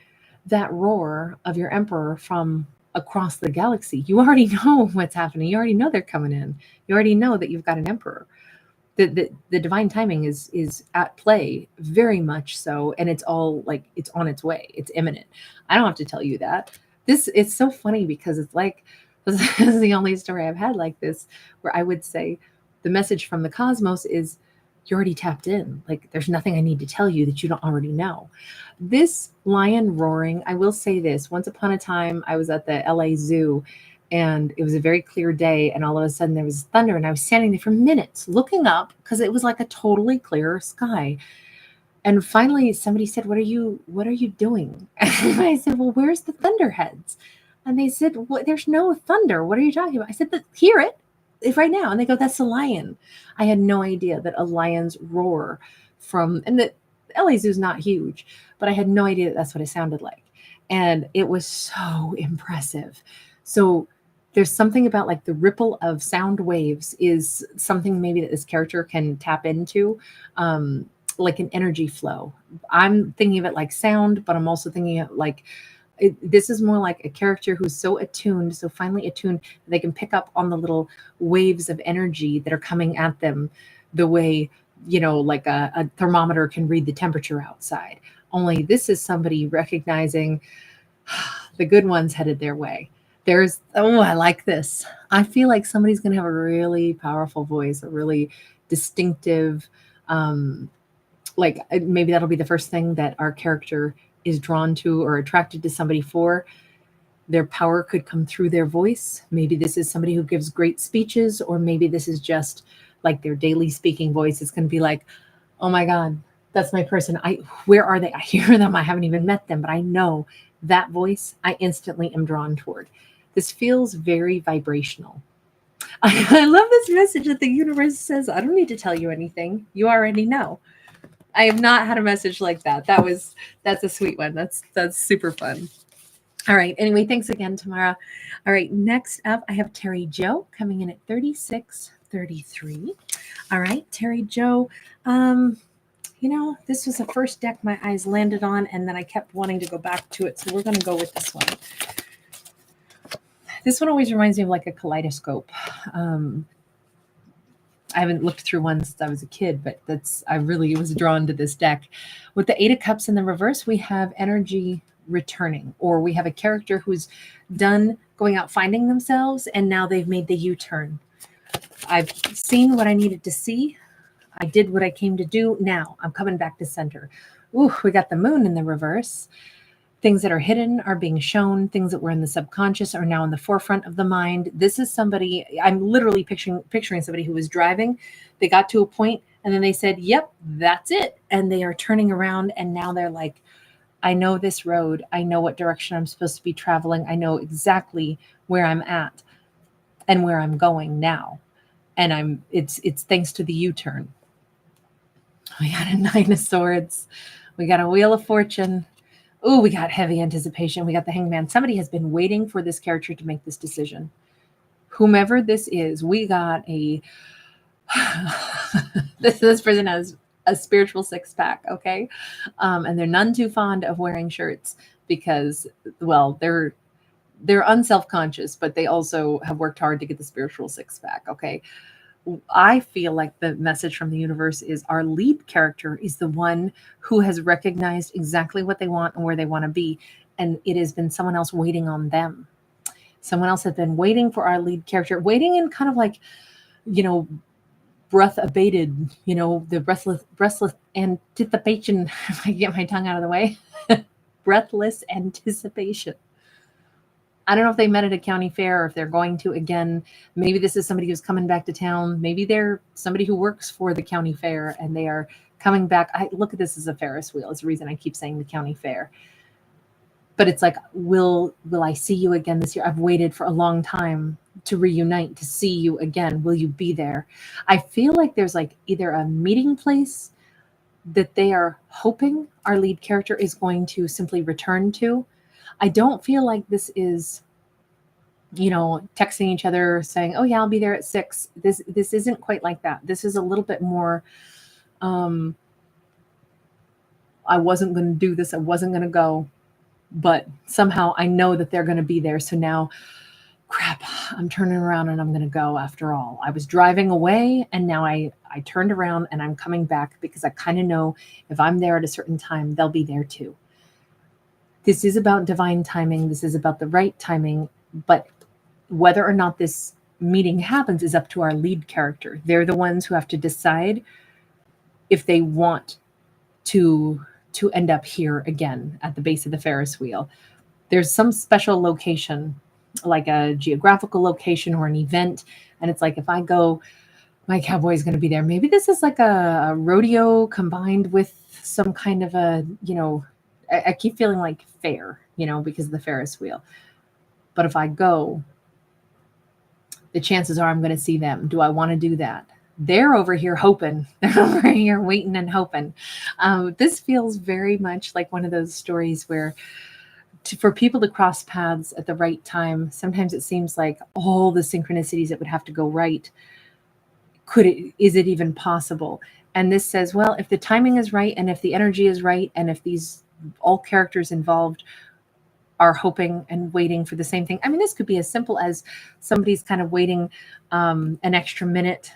that roar of your emperor from across the galaxy. You already know what's happening. You already know they're coming in. You already know that you've got an emperor. The divine timing is at play, very much so, and it's all like it's on its way. It's imminent. I don't have to tell you that. This it's so funny because it's like this is the only story I've had like this where I would say the message from the cosmos is you're already tapped in. Like there's nothing I need to tell you that you don't already know. This lion roaring, I will say this. Once upon a time, I was at the LA Zoo and it was a very clear day. And all of a sudden, there was thunder. And I was standing there for minutes looking up because it was like a totally clear sky. And finally, somebody said, what are you doing?" And I said, "Well, where's the thunderheads?" And they said, "Well, there's no thunder. What are you talking about?" I said, "Hear it if right now." And they go, "That's a lion." I had no idea that a lion's roar and the LA Zoo is not huge, but I had no idea that that's what it sounded like. And it was so impressive. So there's something about like the ripple of sound waves is something maybe that this character can tap into. Like an energy flow. I'm thinking of it like sound, but I'm also thinking of like this is more like a character who's so attuned, so finely attuned, that they can pick up on the little waves of energy that are coming at them the way, like a thermometer can read the temperature outside. Only this is somebody recognizing the good ones headed their way. I like this. I feel like somebody's going to have a really powerful voice, a really distinctive, maybe that'll be the first thing that our character is drawn to or attracted to somebody for. Their power could come through their voice. Maybe this is somebody who gives great speeches, or maybe this is just like their daily speaking voice. It's going to be like, "Oh my God, that's my person. Where are they? I hear them. I haven't even met them, but I know that voice. I instantly am drawn toward." This feels very vibrational. I love this message that the universe says, "I don't need to tell you anything. You already know." I have not had a message like that. That's a sweet one. That's super fun. All right. Anyway, thanks again, Tamara. All right. Next up, I have Terri Jo coming in at 3633. All right, Terri Jo. This was the first deck my eyes landed on, and then I kept wanting to go back to it. So we're going to go with this one. This one always reminds me of like a kaleidoscope. I haven't looked through one since I was a kid, but I really was drawn to this deck. With the Eight of Cups in the reverse, we have energy returning, or we have a character who's done going out finding themselves, and now they've made the U-turn. I've seen what I needed to see. I did what I came to do. Now I'm coming back to center. Ooh, we got the moon in the reverse. Things that are hidden are being shown. Things that were in the subconscious are now in the forefront of the mind. This is somebody, I'm literally picturing somebody who was driving. They got to a point and then they said, "Yep, that's it." And they are turning around and now they're like, "I know this road. I know what direction I'm supposed to be traveling. I know exactly where I'm at and where I'm going now." And it's thanks to the U-turn. We got a Nine of Swords. We got a Wheel of Fortune. Oh, we got heavy anticipation. We got the Hangman. Somebody has been waiting for this character to make this decision. Whomever this is, we got a this person has a spiritual six-pack, okay? And they're none too fond of wearing shirts because, well, they're unself-conscious, but they also have worked hard to get the spiritual six-pack, okay? I feel like the message from the universe is our lead character is the one who has recognized exactly what they want and where they want to be. And it has been someone else waiting on them. Someone else has been waiting for our lead character, waiting in kind of like, breath abated, the breathless anticipation. If I get my tongue out of the way, breathless anticipation. I don't know if they met at a county fair or if they're going to again. Maybe this is somebody who's coming back to town. Maybe they're somebody who works for the county fair and they are coming back. I look at this as a Ferris wheel. It's the reason I keep saying the county fair. But it's like, will I see you again this year? I've waited for a long time to reunite, to see you again. Will you be there? I feel like there's like either a meeting place that they are hoping our lead character is going to simply return to. I don't feel like this is, texting each other saying, "Oh yeah, I'll be there at 6." This isn't quite like that. This is a little bit more I wasn't going to do this. I wasn't going to go, but somehow I know that they're going to be there. So now, crap, I'm turning around and I'm going to go after all. I was driving away and now I turned around and I'm coming back because I kind of know if I'm there at a certain time, they'll be there too. This is about divine timing. This is about the right timing, but whether or not this meeting happens is up to our lead character. They're the ones who have to decide if they want to end up here again at the base of the Ferris wheel. There's some special location, like a geographical location or an event, and it's like if I go, my cowboy is going to be there. Maybe this is like a rodeo combined with some kind of a, I keep feeling like fair, because of the Ferris wheel. But if I go, the chances are I'm going to see them. Do I want to do that? They're over here hoping. They're over here waiting and hoping. This feels very much like one of those stories where for people to cross paths at the right time, sometimes it seems like all the synchronicities that would have to go right. Is it even possible? And this says, well, if the timing is right and if the energy is right and if these all characters involved are hoping and waiting for the same thing. I mean, this could be as simple as somebody's kind of waiting an extra minute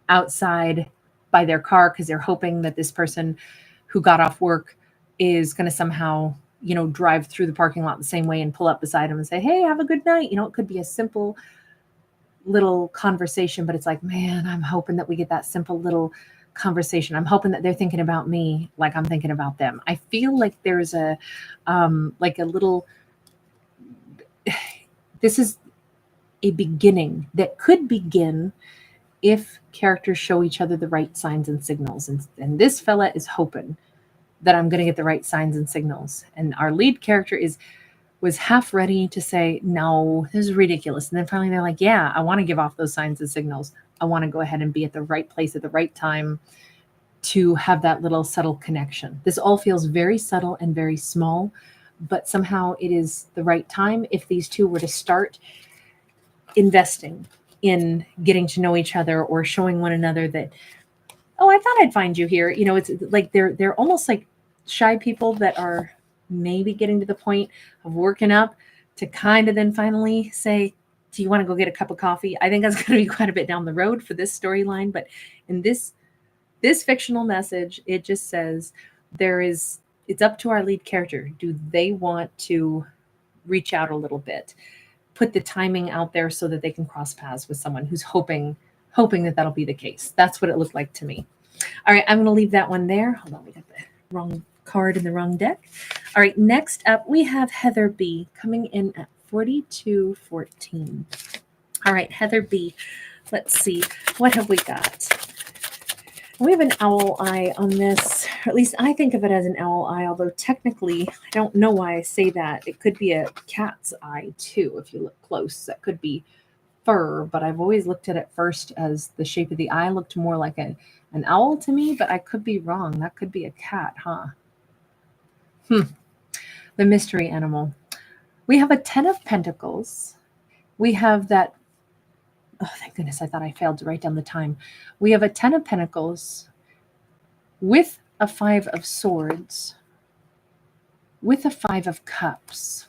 outside by their car because they're hoping that this person who got off work is going to somehow, drive through the parking lot the same way and pull up beside them and say, hey, have a good night. It could be a simple little conversation, but it's like, man, I'm hoping that we get that simple little conversation. I'm hoping that they're thinking about me like I'm thinking about them. I feel like there's a little, this is a beginning that could begin if characters show each other the right signs and signals. And this fella is hoping that I'm going to get the right signs and signals. And our lead character was half ready to say, no, this is ridiculous. And then finally they're like, yeah, I want to give off those signs and signals. I want to go ahead and be at the right place at the right time to have that little subtle connection. This all feels very subtle and very small, but somehow it is the right time if these two were to start investing in getting to know each other or showing one another that, oh, I thought I'd find you here. It's like they're almost like shy people that are maybe getting to the point of working up to kind of then finally say, do you want to go get a cup of coffee? I think that's going to be quite a bit down the road for this storyline. But in this fictional message, it just says it's up to our lead character. Do they want to reach out a little bit, put the timing out there so that they can cross paths with someone who's hoping that that'll be the case? That's what it looked like to me. All right, I'm going to leave that one there. Hold on, we got the wrong card in the wrong deck. All right, next up we have Heather B coming in at 4214. All right, Heather B, let's see, what have we got? We have an owl eye on this, or at least I think of it as an owl eye, although technically I don't know why I say that. It could be a cat's eye too if you look close. That could be fur, but I've always looked at it first as the shape of the eye looked more like an owl to me, but I could be wrong. That could be a cat, huh? The mystery animal. We have a 10 of Pentacles. We have that, oh, thank goodness, I thought I failed to write down the time. We have a 10 of Pentacles with a 5 of Swords, with a 5 of Cups.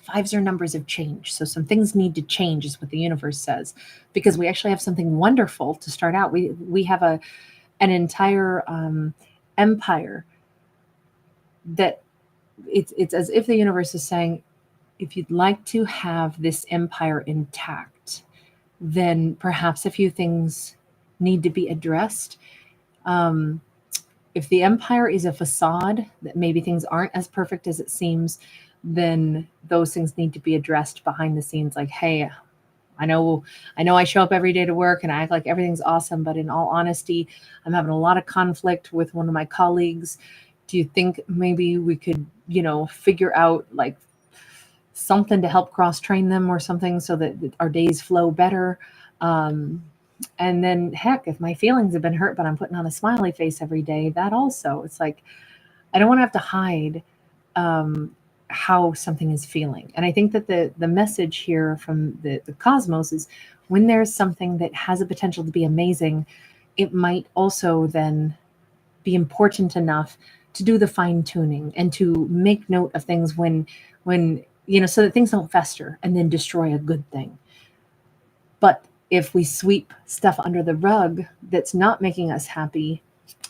Fives are numbers of change. So some things need to change is what the universe says, because we actually have something wonderful to start out. We have an entire empire that it's as if the universe is saying, if you'd like to have this empire intact, then perhaps a few things need to be addressed. If the empire is a facade, that maybe things aren't as perfect as it seems, then those things need to be addressed behind the scenes. Like, hey, I know I show up every day to work and I act like everything's awesome, but in all honesty, I'm having a lot of conflict with one of my colleagues. Do you think maybe we could, figure out like something to help cross-train them or something so that our days flow better? And then heck, if my feelings have been hurt, but I'm putting on a smiley face every day, that also, it's like, I don't want to have to hide how something is feeling. And I think that the message here from the cosmos is when there's something that has a potential to be amazing, it might also then be important enough to do the fine tuning and to make note of things when so that things don't fester and then destroy a good thing. But if we sweep stuff under the rug that's not making us happy,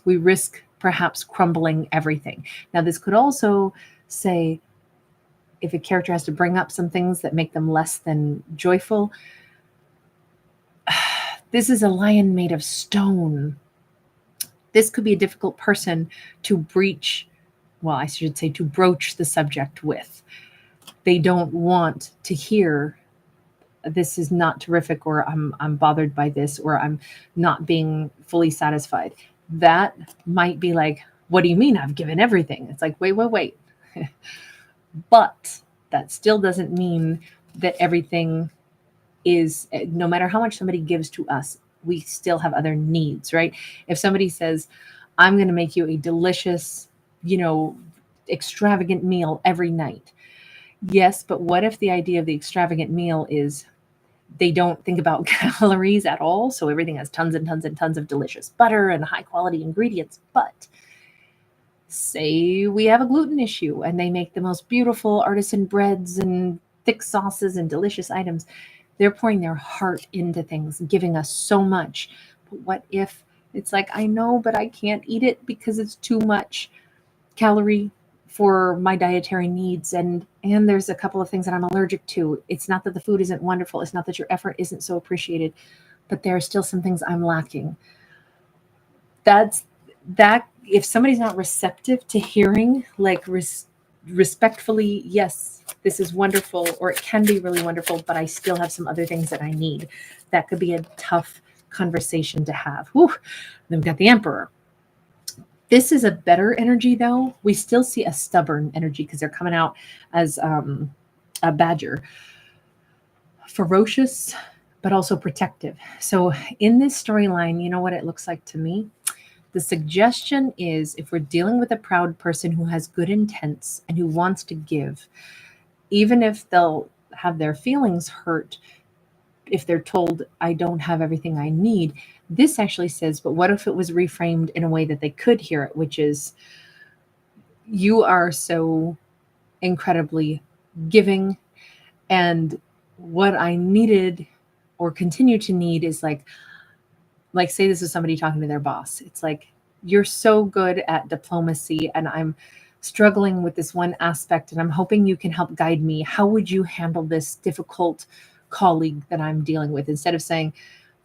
we risk perhaps crumbling everything. Now, this could also say, if a character has to bring up some things that make them less than joyful, this is a lion made of stone. This could be a difficult person to broach the subject with. They don't want to hear, this is not terrific, or I'm bothered by this, or I'm not being fully satisfied. That might be like, what do you mean I've given everything? It's like, wait. But that still doesn't mean that everything is, no matter how much somebody gives to us, we still have other needs, right? If somebody says, I'm going to make you a delicious, extravagant meal every night. Yes, but what if the idea of the extravagant meal is they don't think about calories at all? So everything has tons and tons and tons of delicious butter and high quality ingredients. But say we have a gluten issue and they make the most beautiful artisan breads and thick sauces and delicious items. They're pouring their heart into things, giving us so much. But what if it's like, I know, but I can't eat it because it's too much calorie for my dietary needs. And there's a couple of things that I'm allergic to. It's not that the food isn't wonderful. It's not that your effort isn't so appreciated, but there are still some things I'm lacking. That if somebody's not receptive to hearing, like respectfully, yes, this is wonderful, or it can be really wonderful, but I still have some other things that I need. That could be a tough conversation to have. Whew. Then we've got the Emperor. This is a better energy, though. We still see a stubborn energy because they're coming out as a badger. Ferocious, but also protective. So in this storyline, you know what it looks like to me? The suggestion is, if we're dealing with a proud person who has good intents and who wants to give, even if they'll have their feelings hurt, if they're told, I don't have everything I need, this actually says, but what if it was reframed in a way that they could hear it, which is, you are so incredibly giving, and what I needed or continue to need is like say this is somebody talking to their boss. It's like, you're so good at diplomacy and I'm struggling with this one aspect and I'm hoping you can help guide me. How would you handle this difficult colleague that I'm dealing with? Instead of saying,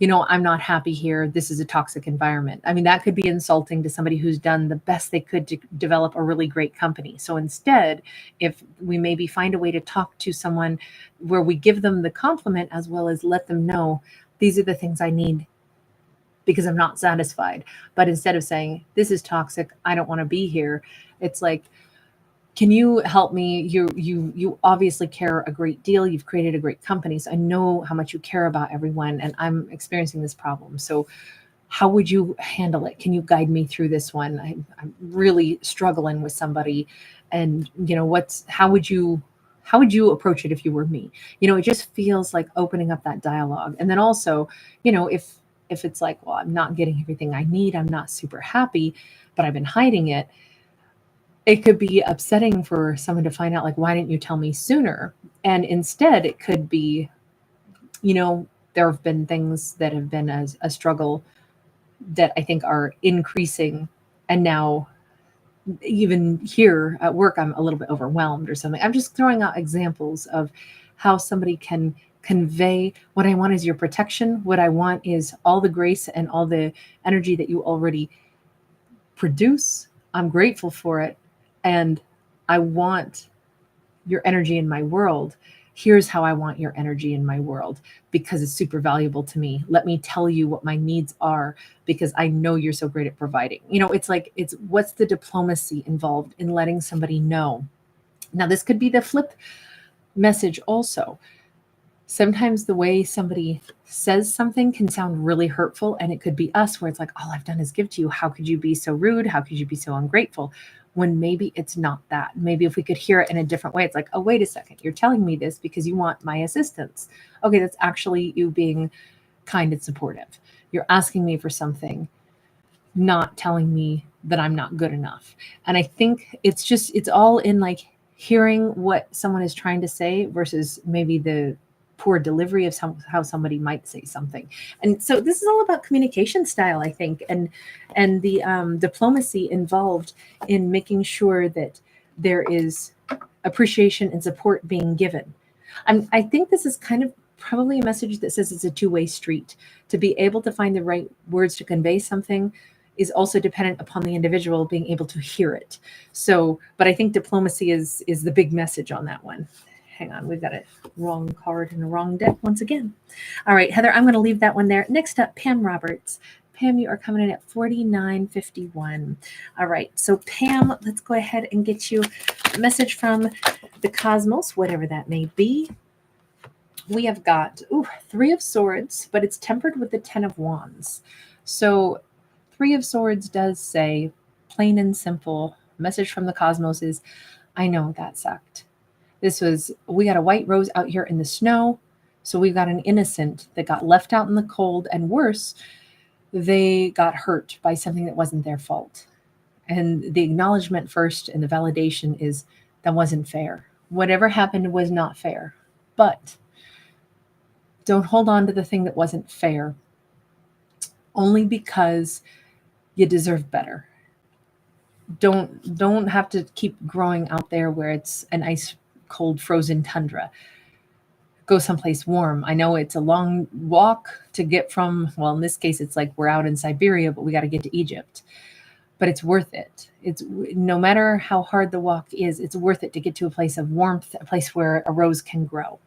I'm not happy here, this is a toxic environment. I mean, that could be insulting to somebody who's done the best they could to develop a really great company. So instead, if we maybe find a way to talk to someone where we give them the compliment as well as let them know, these are the things I need because I'm not satisfied. But instead of saying, this is toxic, I don't want to be here, it's like, can you help me? You obviously care a great deal. You've created a great company. So I know how much you care about everyone, and I'm experiencing this problem. So how would you handle it? Can you guide me through this one? I'm really struggling with somebody, and how would you approach it if you were me? It just feels like opening up that dialogue. And then also, if it's like, well, I'm not getting everything I need, I'm not super happy, but I've been hiding it. It could be upsetting for someone to find out, like, why didn't you tell me sooner? And instead, it could be, there have been things that have been a struggle that I think are increasing. And now, even here at work, I'm a little bit overwhelmed or something. I'm just throwing out examples of how somebody can convey, what I want is your protection. What I want is all the grace and all the energy that you already produce. I'm grateful for it. And I want your energy in my world. Here's how I want your energy in my world because it's super valuable to me. Let me tell you what my needs are because I know you're so great at providing. It's like, it's what's the diplomacy involved in letting somebody know? Now, this could be the flip message also. Sometimes the way somebody says something can sound really hurtful, and it could be us where it's like, all I've done is give to you. How could you be so rude? How could you be so ungrateful? When maybe it's not that. Maybe if we could hear it in a different way, it's like, oh, wait a second. You're telling me this because you want my assistance. Okay, that's actually you being kind and supportive. You're asking me for something not telling me that I'm not good enough. And I think it's all in like hearing what someone is trying to say versus maybe the poor delivery of how somebody might say something. And so this is all about communication style, I think, and the diplomacy involved in making sure that there is appreciation and support being given. I think this is kind of probably a message that says it's a two-way street. To be able to find the right words to convey something is also dependent upon the individual being able to hear it. So, but I think diplomacy is the big message on that one. Hang on, we've got a wrong card in the wrong deck once again. All right, Heather, I'm going to leave that one there. Next up, Pam Roberts. Pam, you are coming in at 4951. All right, so Pam, let's go ahead and get you a message from the cosmos, whatever that may be. We have got Three of Swords, but it's tempered with the Ten of Wands. So Three of Swords does say, plain and simple, message from the cosmos is, I know that sucked. We got a white rose out here in the snow. So we've got an innocent that got left out in the cold, and worse, they got hurt by something that wasn't their fault. And the acknowledgement first and the validation is that wasn't fair. Whatever happened was not fair. But don't hold on to the thing that wasn't fair only because you deserve better. Don't have to keep growing out there where it's an ice cold frozen tundra. Go someplace warm. I know it's a long walk to get from, well, in this case it's like we're out in Siberia, but we got to get to Egypt. But it's worth it. It's no matter how hard the walk is, it's worth it to get to a place of warmth, a place where a rose can grow.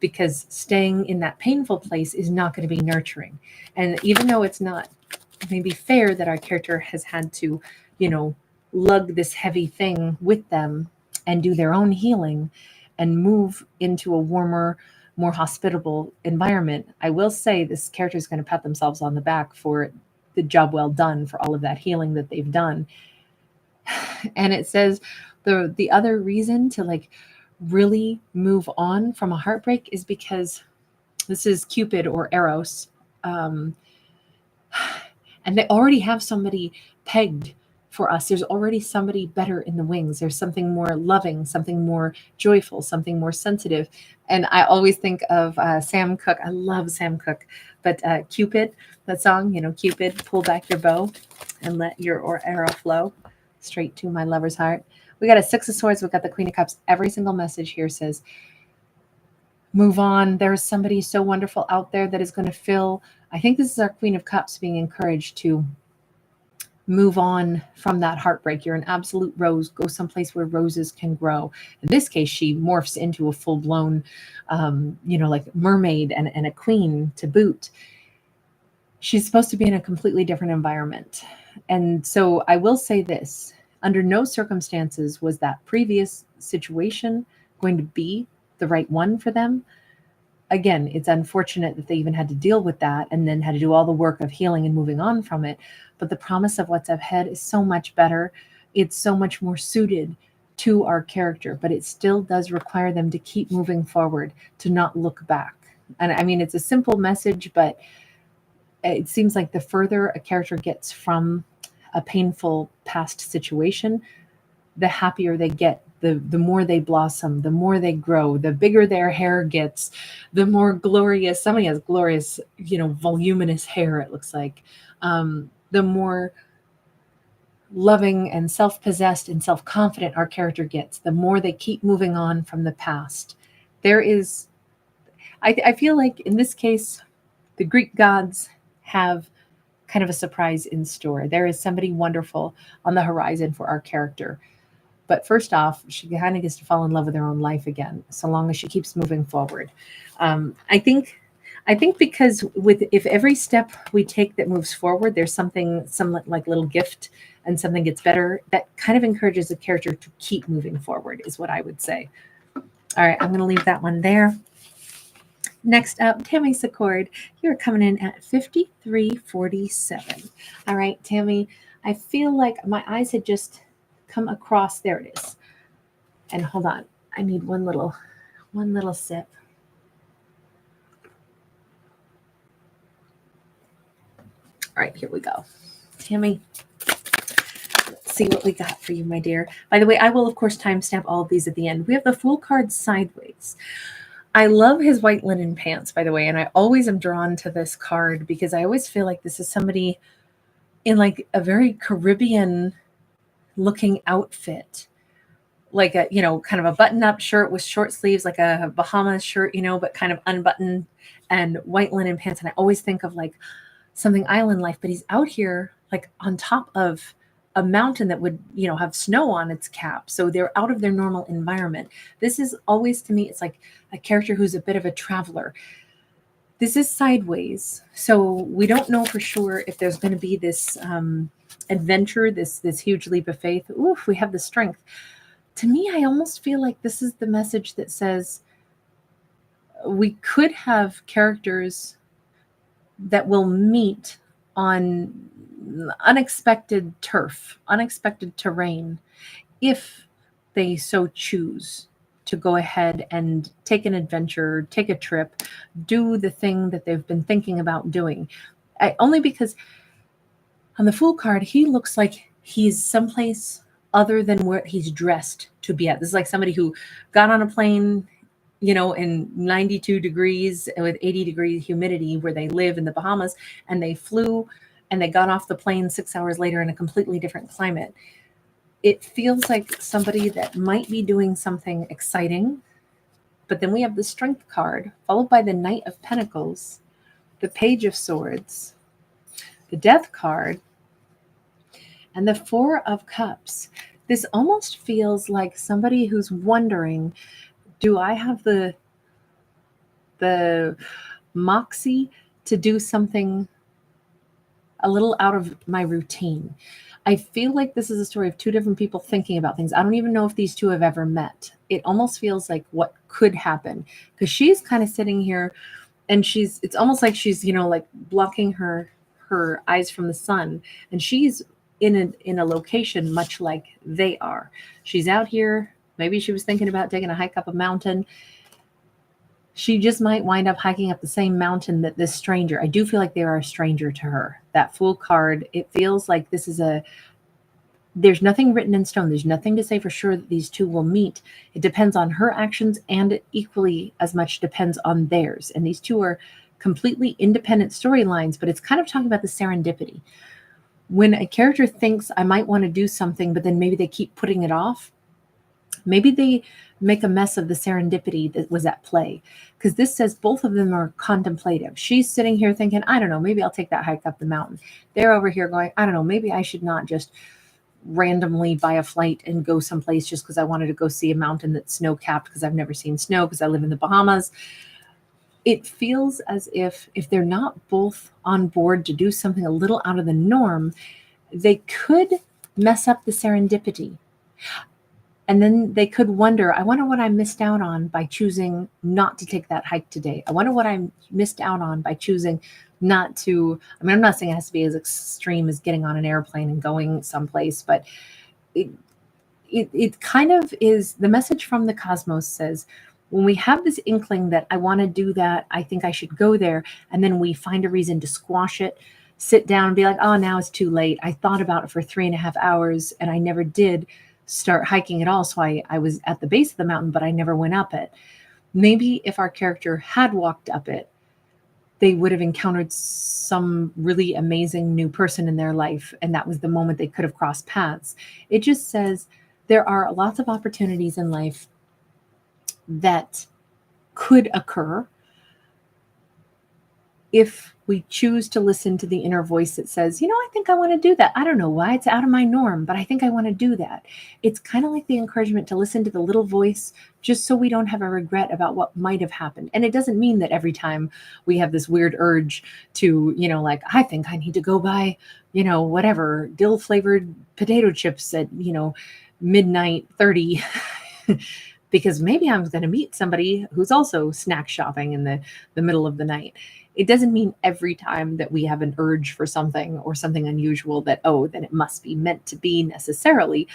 Because staying in that painful place is not going to be nurturing. And even though it's not maybe fair that our character has had to, lug this heavy thing with them and do their own healing and move into a warmer, more hospitable environment, I will say this character is going to pat themselves on the back for the job well done, for all of that healing that they've done. And it says the other reason to like really move on from a heartbreak is because this is Cupid or Eros. And they already have somebody pegged for us. There's already somebody better in the wings. There's something more loving, something more joyful, something more sensitive. And I always think of Sam Cooke. I love Sam Cooke. But Cupid, that song, Cupid, pull back your bow and let your arrow flow straight to my lover's heart. We got a Six of Swords. We've got the Queen of Cups. Every single message here says, move on. There's somebody so wonderful out there that is going to fill. I think this is our Queen of Cups being encouraged to move on from that heartbreak. You're an absolute rose. Go someplace where roses can grow. In this case, she morphs into a full-blown, like mermaid and a queen to boot. She's supposed to be in a completely different environment. And so I will say this, under no circumstances was that previous situation going to be the right one for them. Again, it's unfortunate that they even had to deal with that and then had to do all the work of healing and moving on from it. But the promise of what's ahead is so much better. It's so much more suited to our character, but it still does require them to keep moving forward, to not look back. And I mean, it's a simple message, but it seems like the further a character gets from a painful past situation, the happier they get, the more they blossom, the more they grow, the bigger their hair gets, the more glorious, somebody has glorious, voluminous hair, it looks like, the more loving and self-possessed and self-confident our character gets, the more they keep moving on from the past. I feel like in this case, the Greek gods have kind of a surprise in store. There is somebody wonderful on the horizon for our character. But first off, she kind of gets to fall in love with her own life again, so long as she keeps moving forward. I think because if every step we take that moves forward, there's some like little gift and something gets better, that kind of encourages the character to keep moving forward, is what I would say. All right, I'm going to leave that one there. Next up, Tammy Secord. You're coming in at 5347. All right, Tammy, I feel like my eyes had just come across. There it is. And hold on, I need one little sip. All right, here we go. Tammy, let's see what we got for you, my dear. By the way, I will, of course, timestamp all of these at the end. We have the Fool card sideways. I love his white linen pants, by the way, and I always am drawn to this card because I always feel like this is somebody in like a very Caribbean looking outfit, like a, kind of a button-up shirt with short sleeves, like a Bahamas shirt, but kind of unbuttoned, and white linen pants. And I always think of like something island life, but he's out here like on top of a mountain that would, have snow on its cap. So they're out of their normal environment. This is always, to me, it's like a character who's a bit of a traveler. This is sideways, so we don't know for sure if there's going to be this adventure, this huge leap of faith. Oof, we have the strength. To me, I almost feel like this is the message that says we could have characters that will meet on unexpected turf, unexpected terrain, if they so choose to go ahead and take an adventure, take a trip, do the thing that they've been thinking about doing. Only because on the Fool card, he looks like he's someplace other than where he's dressed to be at. This is like somebody who got on a plane, in 92 degrees with 80-degree humidity where they live in the Bahamas, and they flew and they got off the plane 6 hours later in a completely different climate. It feels like somebody that might be doing something exciting. But then we have the Strength card, followed by the Knight of Pentacles, the Page of Swords, the Death card, and the Four of Cups. This almost feels like somebody who's wondering, do I have the moxie to do something a little out of my routine? I feel like this is a story of two different people thinking about things. I don't even know if these two have ever met. It almost feels like what could happen, because she's kind of sitting here and it's almost like she's, like blocking her eyes from the sun. And she's in a location much like they are. She's out here. Maybe she was thinking about taking a hike up a mountain. She just might wind up hiking up the same mountain that this stranger. I do feel like they are a stranger to her. That Fool card, it feels like this is there's nothing written in stone. There's nothing to say for sure that these two will meet. It depends on her actions, and it equally as much depends on theirs. And these two are completely independent storylines, but it's kind of talking about the serendipity. When a character thinks I might want to do something, but then maybe they keep putting it off, maybe they make a mess of the serendipity that was at play. Because this says both of them are contemplative. She's sitting here thinking, I don't know, maybe I'll take that hike up the mountain. They're over here going, I don't know, maybe I should not just randomly buy a flight and go someplace just because I wanted to go see a mountain that's snow-capped, because I've never seen snow, because I live in the Bahamas. It feels as if they're not both on board to do something a little out of the norm, they could mess up the serendipity. And then they could wonder, I wonder what I missed out on by choosing not to take that hike today. I wonder what I missed out on by choosing not to. I mean, I'm not saying it has to be as extreme as getting on an airplane and going someplace, but it kind of is. The message from the cosmos says, when we have this inkling that I want to do that, I think I should go there, and then we find a reason to squash it, sit down and be like, oh, now it's too late. I thought about it for 3.5 hours and I never did start hiking at all. So I was at the base of the mountain, but I never went up it. Maybe if our character had walked up it, they would have encountered some really amazing new person in their life. And that was the moment they could have crossed paths. It just says there are lots of opportunities in life that could occur if we choose to listen to the inner voice that says, I think I want to do that. I don't know why, it's out of my norm, but I think I want to do that. It's kind of like the encouragement to listen to the little voice, just so we don't have a regret about what might have happened. And it doesn't mean that every time we have this weird urge to, like, I think I need to go buy, whatever, dill flavored potato chips at, midnight 30, because maybe I'm going to meet somebody who's also snack shopping in the middle of the night. It doesn't mean every time that we have an urge for something or something unusual that, then it must be meant to be necessarily.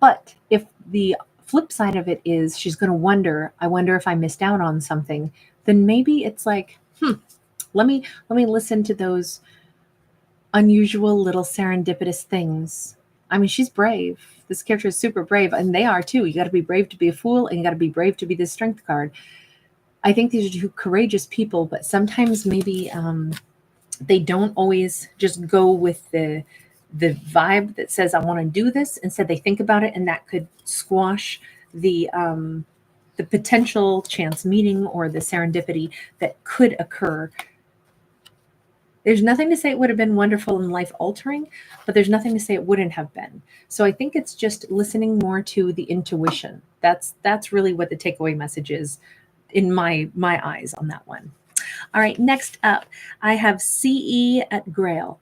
But if the flip side of it is she's going to I wonder if I missed out on something, then maybe it's like, let me listen to those unusual little serendipitous things. I mean, she's brave. This character is super brave, and they are too. You got to be brave to be a fool, and you got to be brave to be the strength card. I think these are two courageous people, but sometimes maybe they don't always just go with the vibe that says I want to do this. Instead, they think about it, and that could squash the potential chance meeting or the serendipity that could occur. There's nothing to say it would have been wonderful and life altering, but there's nothing to say it wouldn't have been. So I think it's just listening more to the intuition. That's really what the takeaway message is in my eyes on that one. All right, next up, I have CE at Grail,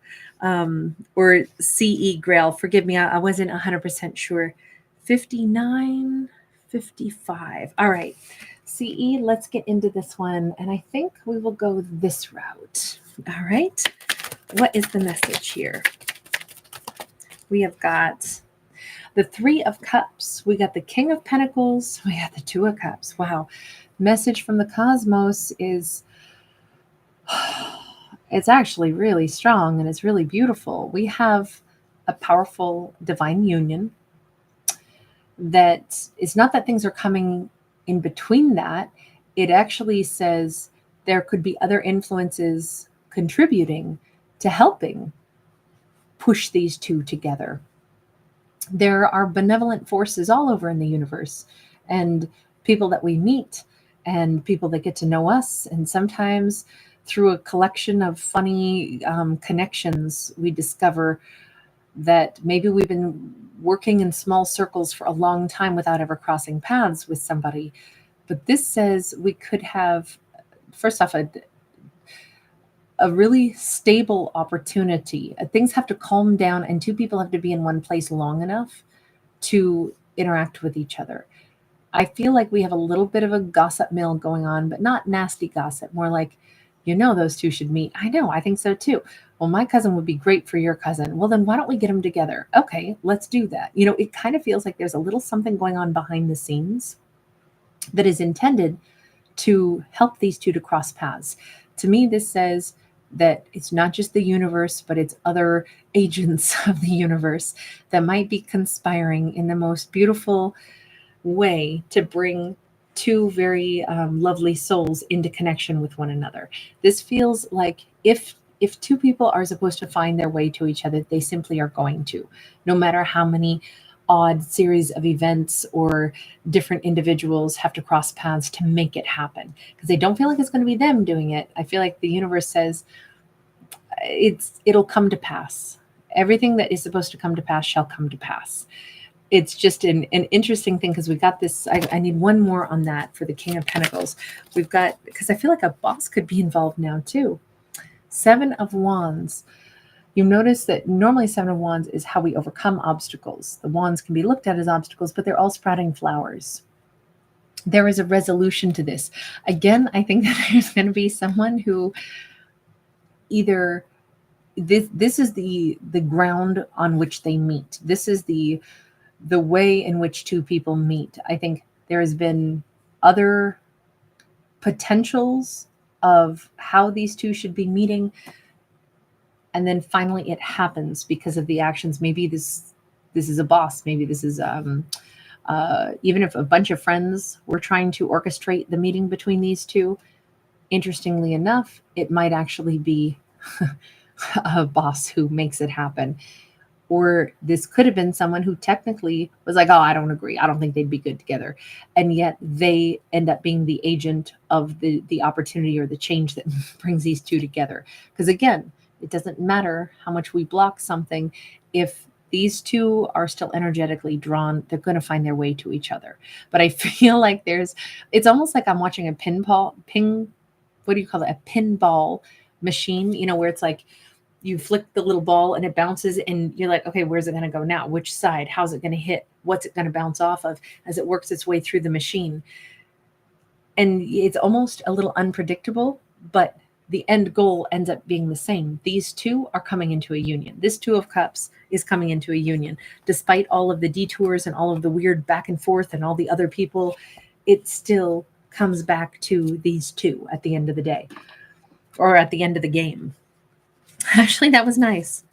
or CE Grail. Forgive me, I wasn't 100% sure. 59, 55. All right, CE, let's get into this one. And I think we will go this route. All right, what is the message here? We have got the Three of Cups. We got the King of Pentacles. We got the Two of Cups. Wow. Message from the cosmos is, it's actually really strong and it's really beautiful. We have a powerful divine union that is not that things are coming in between that. It actually says there could be other influences contributing to helping push these two together. There are benevolent forces all over in the universe, and people that we meet and people that get to know us. And sometimes through a collection of funny connections, we discover that maybe we've been working in small circles for a long time without ever crossing paths with somebody. But this says we could have, first off, a really stable opportunity. Things have to calm down, and two people have to be in one place long enough to interact with each other. I feel like we have a little bit of a gossip mill going on, but not nasty gossip, more like, those two should meet. I know, I think so too. Well, my cousin would be great for your cousin. Well, then why don't we get them together? Okay, let's do that. It kind of feels like there's a little something going on behind the scenes that is intended to help these two to cross paths. To me, this says that it's not just the universe, but it's other agents of the universe that might be conspiring in the most beautiful way to bring two very lovely souls into connection with one another. This feels like if two people are supposed to find their way to each other, they simply are going to, no matter how many odd series of events or different individuals have to cross paths to make it happen, because they don't feel like it's going to be them doing it. I feel like the universe says it'll come to pass. Everything that is supposed to come to pass shall come to pass. It's just an interesting thing, because we got this. I need one more on that for the King of Pentacles. We've got, because I feel like a boss could be involved now too. Seven of Wands. You notice that normally Seven of Wands is how we overcome obstacles. The wands can be looked at as obstacles, but they're all sprouting flowers. There is a resolution to this. Again, I think that there's going to be someone who either this is the ground on which they meet. This is the way in which two people meet. I think there has been other potentials of how these two should be meeting, and then finally it happens because of the actions. Maybe this is a boss. Maybe this is even if a bunch of friends were trying to orchestrate the meeting between these two, interestingly enough, it might actually be a boss who makes it happen. Or this could have been someone who technically was like, oh, I don't agree. I don't think they'd be good together. And yet they end up being the agent of the opportunity or the change that brings these two together. Because again, it doesn't matter how much we block something. If these two are still energetically drawn, they're going to find their way to each other. But I feel like it's almost like I'm watching a pinball machine, where it's like, you flick the little ball and it bounces and you're like, okay, where's it going to go now? Which side? How's it going to hit? What's it going to bounce off of as it works its way through the machine? And it's almost a little unpredictable, but the end goal ends up being the same. These two are coming into a union. This Two of Cups is coming into a union. Despite all of the detours and all of the weird back and forth and all the other people, it still comes back to these two at the end of the day, or at the end of the game. Actually, that was nice.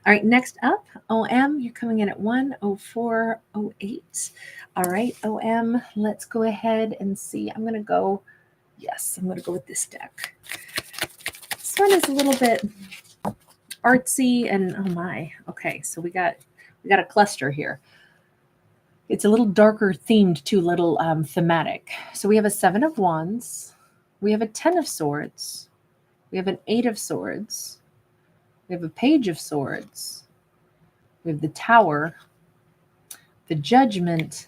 All right, next up, OM, you're coming in at 10408. All right, OM, let's go ahead and see. I'm going to go, yes, I'm going to go with this deck. This one is a little bit artsy and oh my. Okay, so we got a cluster here. It's a little darker themed too, little thematic. So we have a 7 of Wands, we have a 10 of Swords, we have an 8 of Swords, we have a Page of Swords, we have the Tower, the Judgment,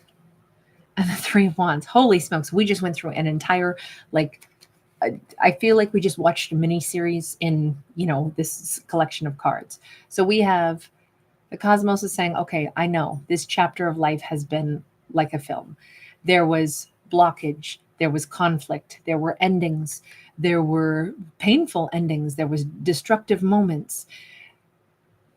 and the 3 of Wands. Holy smokes, we just went through an entire, like, I feel like we just watched a mini series in, this collection of cards. So we have the cosmos is saying, okay, I know this chapter of life has been like a film. There was blockage, there was conflict, there were endings, there were painful endings, there was destructive moments.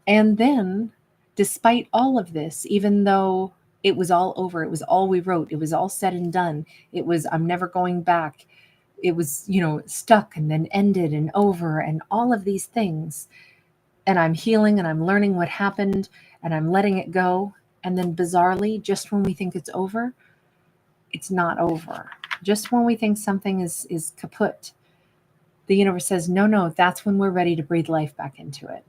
And then, despite all of this, even though it was all over, it was all we wrote, it was all said and done, it was, I'm never going back. It was, stuck and then ended and over and all of these things. And I'm healing and I'm learning what happened and I'm letting it go. And then bizarrely, just when we think it's over, it's not over. Just when we think something is kaput, the universe says, no, that's when we're ready to breathe life back into it.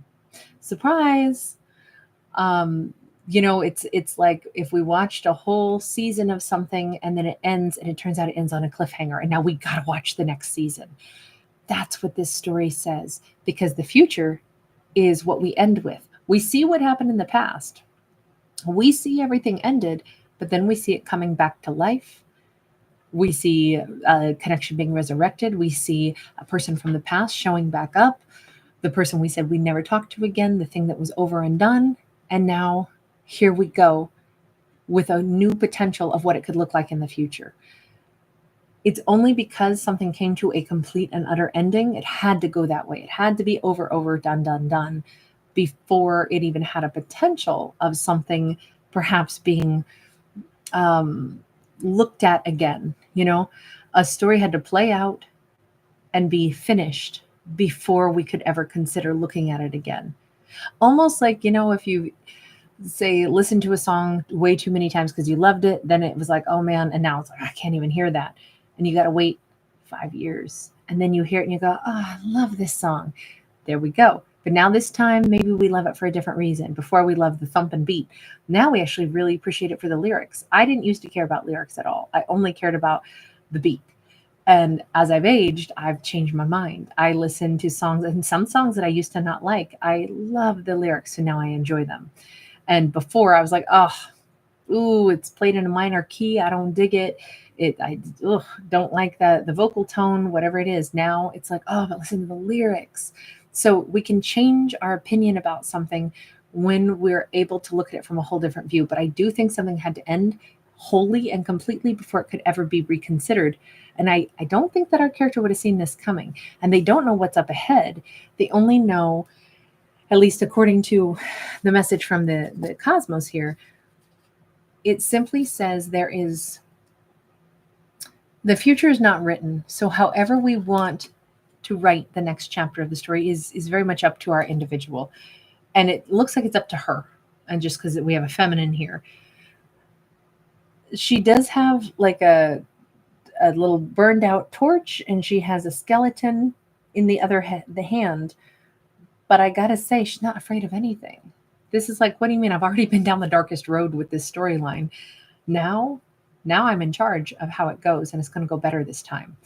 Surprise. It's like if we watched a whole season of something and then it ends and it turns out it ends on a cliffhanger and now we got to watch the next season. That's what this story says, because the future is what we end with. We see what happened in the past. We see everything ended, but then we see it coming back to life. We see a connection being resurrected. We see a person from the past showing back up, the person we said we never talked to again, the thing that was over and done. And now here we go with a new potential of what it could look like in the future. It's only because something came to a complete and utter ending. It had to go that way. It had to be over, done before it even had a potential of something perhaps being looked at again. A story had to play out and be finished before we could ever consider looking at it again. Almost like, if you say listen to a song way too many times because you loved it, then it was like, oh man, and now it's like, I can't even hear that. And you got to wait 5 years. And then you hear it and you go, oh, I love this song. There we go. But now this time, maybe we love it for a different reason. Before we loved the thump and beat. Now we actually really appreciate it for the lyrics. I didn't used to care about lyrics at all. I only cared about the beat. And as I've aged, I've changed my mind. I listen to songs, and some songs that I used to not like, I love the lyrics, so now I enjoy them. And before I was like, it's played in a minor key. I don't dig it. I don't like the vocal tone, whatever it is. Now it's like, but listen to the lyrics. So we can change our opinion about something when we're able to look at it from a whole different view. But I do think something had to end wholly and completely before it could ever be reconsidered. And I don't think that our character would have seen this coming. And they don't know what's up ahead. They only know, at least according to the message from the cosmos here, it simply says the future is not written. So however we want to write the next chapter of the story is very much up to our individual. And it looks like it's up to her. And just because we have a feminine here, she does have like a little burned out torch, and she has a skeleton in the other the hand. But I gotta say, she's not afraid of anything. This is like, what do you mean? I've already been down the darkest road with this storyline. Now I'm in charge of how it goes, and it's going to go better this time.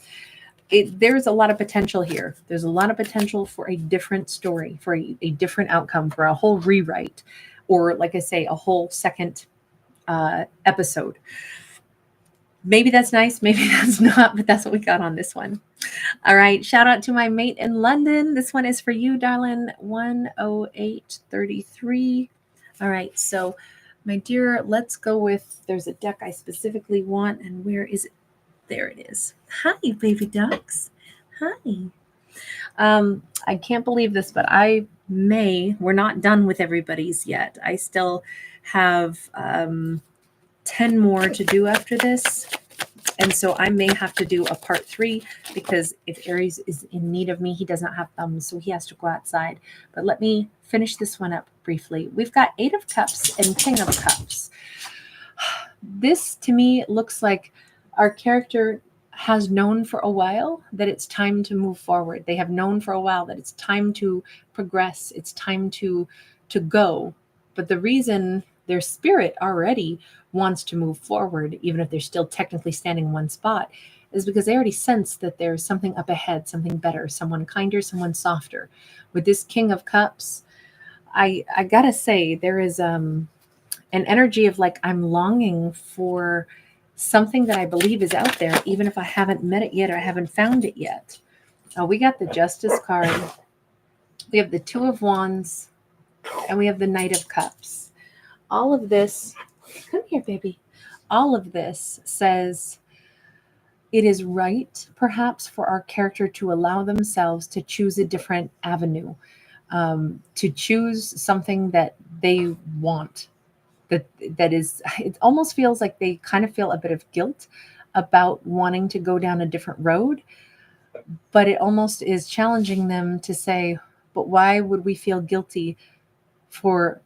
There's a lot of potential here. There's a lot of potential for a different story, for a different outcome, for a whole rewrite, or like I say, a whole second episode. Maybe that's nice, maybe that's not, but that's what we got on this one. All right, shout out to my mate in London. This one is for you, darling. 10833. All right, so my dear, let's go with, there's a deck I specifically want, and where is it? There it is. Hi, baby ducks. Hi. I can't believe this, but we're not done with everybody's yet. I still have 10 more to do after this. And so I may have to do a part 3 because if Aries is in need of me, he does not have thumbs, so he has to go outside. But let me finish this one up briefly. We've got 8 of Cups and King of Cups. This to me looks like our character has known for a while that it's time to move forward. They have known for a while that it's time to progress. It's time to go. But the reason their spirit already wants to move forward, even if they're still technically standing in one spot, is because they already sense that there's something up ahead, something better, someone kinder, someone softer. With this King of Cups, I gotta say there is an energy of like I'm longing for something that I believe is out there, even if I haven't met it yet or I haven't found it yet. We got the Justice card. We have the Two of Wands, and we have the Knight of Cups. All of this, come here, baby. All of this says it is right, perhaps, for our character to allow themselves to choose a different avenue, to choose something that they want. That is, it almost feels like they kind of feel a bit of guilt about wanting to go down a different road, but it almost is challenging them to say, but why would we feel guilty for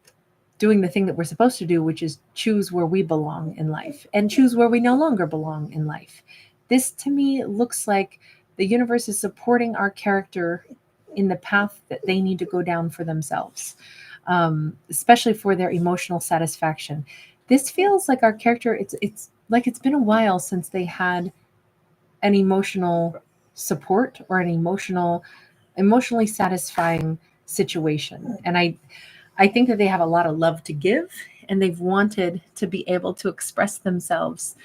doing the thing that we're supposed to do, which is choose where we belong in life and choose where we no longer belong in life? This to me looks like the universe is supporting our character in the path that they need to go down for themselves, especially for their emotional satisfaction. This feels like our character, it's like it's been a while since they had an emotional support or an emotionally satisfying situation. And I think that they have a lot of love to give, and they've wanted to be able to express themselves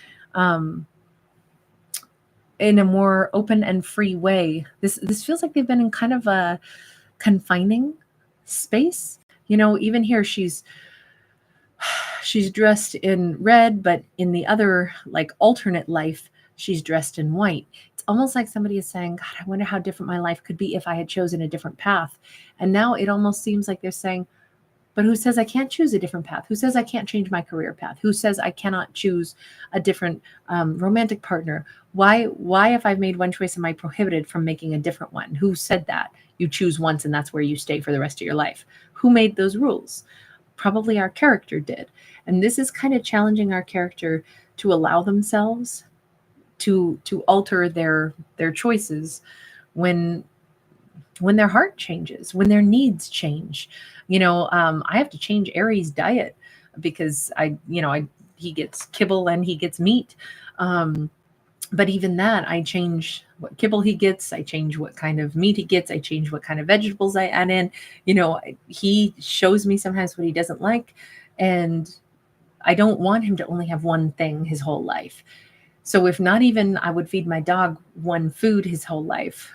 in a more open and free way. This feels like they've been in kind of a confining space. You know, even here she's dressed in red, but in the other like alternate life, she's dressed in white. It's almost like somebody is saying, God, I wonder how different my life could be if I had chosen a different path. And now it almost seems like they're saying, but who says I can't choose a different path? Who says I can't change my career path? Who says I cannot choose a different romantic partner? Why, if I've made one choice, am I prohibited from making a different one? Who said that? You choose once and that's where you stay for the rest of your life. Who made those rules? Probably our character did. And this is kind of challenging our character to allow themselves to alter their choices when their heart changes, when their needs change. You know, I have to change Aries' diet because he gets kibble and he gets meat. But even that, I change what kibble he gets. I change what kind of meat he gets. I change what kind of vegetables I add in. You know, he shows me sometimes what he doesn't like. And I don't want him to only have one thing his whole life. So if not even I would feed my dog one food his whole life,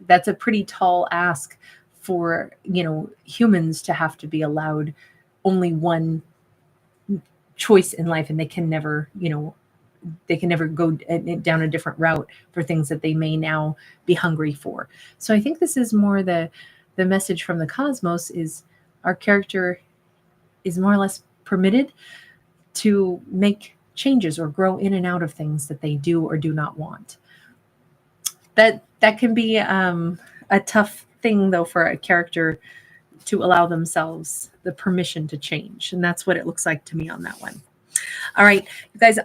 that's a pretty tall ask for, you know, humans to have to be allowed only one choice in life, and they can never, you know, they can never go down a different route for things that they may now be hungry for. So I think this is more the message from the cosmos is our character is more or less permitted to make changes or grow in and out of things that they do or do not want. That can be a tough thing, though, for a character to allow themselves the permission to change. And that's what it looks like to me on that one. All right, you guys,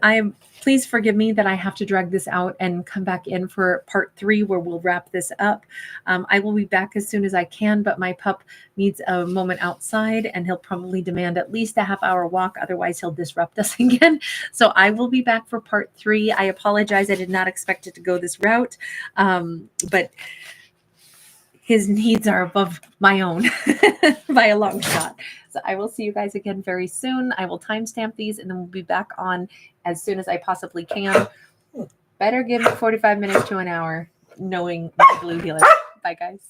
please forgive me that I have to drag this out and come back in for part 3 where we'll wrap this up. I will be back as soon as I can, but my pup needs a moment outside and he'll probably demand at least a half-hour walk. Otherwise, he'll disrupt us again. So I will be back for part 3. I apologize. I did not expect it to go this route, but his needs are above my own by a long shot. So I will see you guys again very soon. I will timestamp these and then we'll be back on as soon as I possibly can. Better give me 45 minutes to an hour knowing my blue healer. Bye, guys.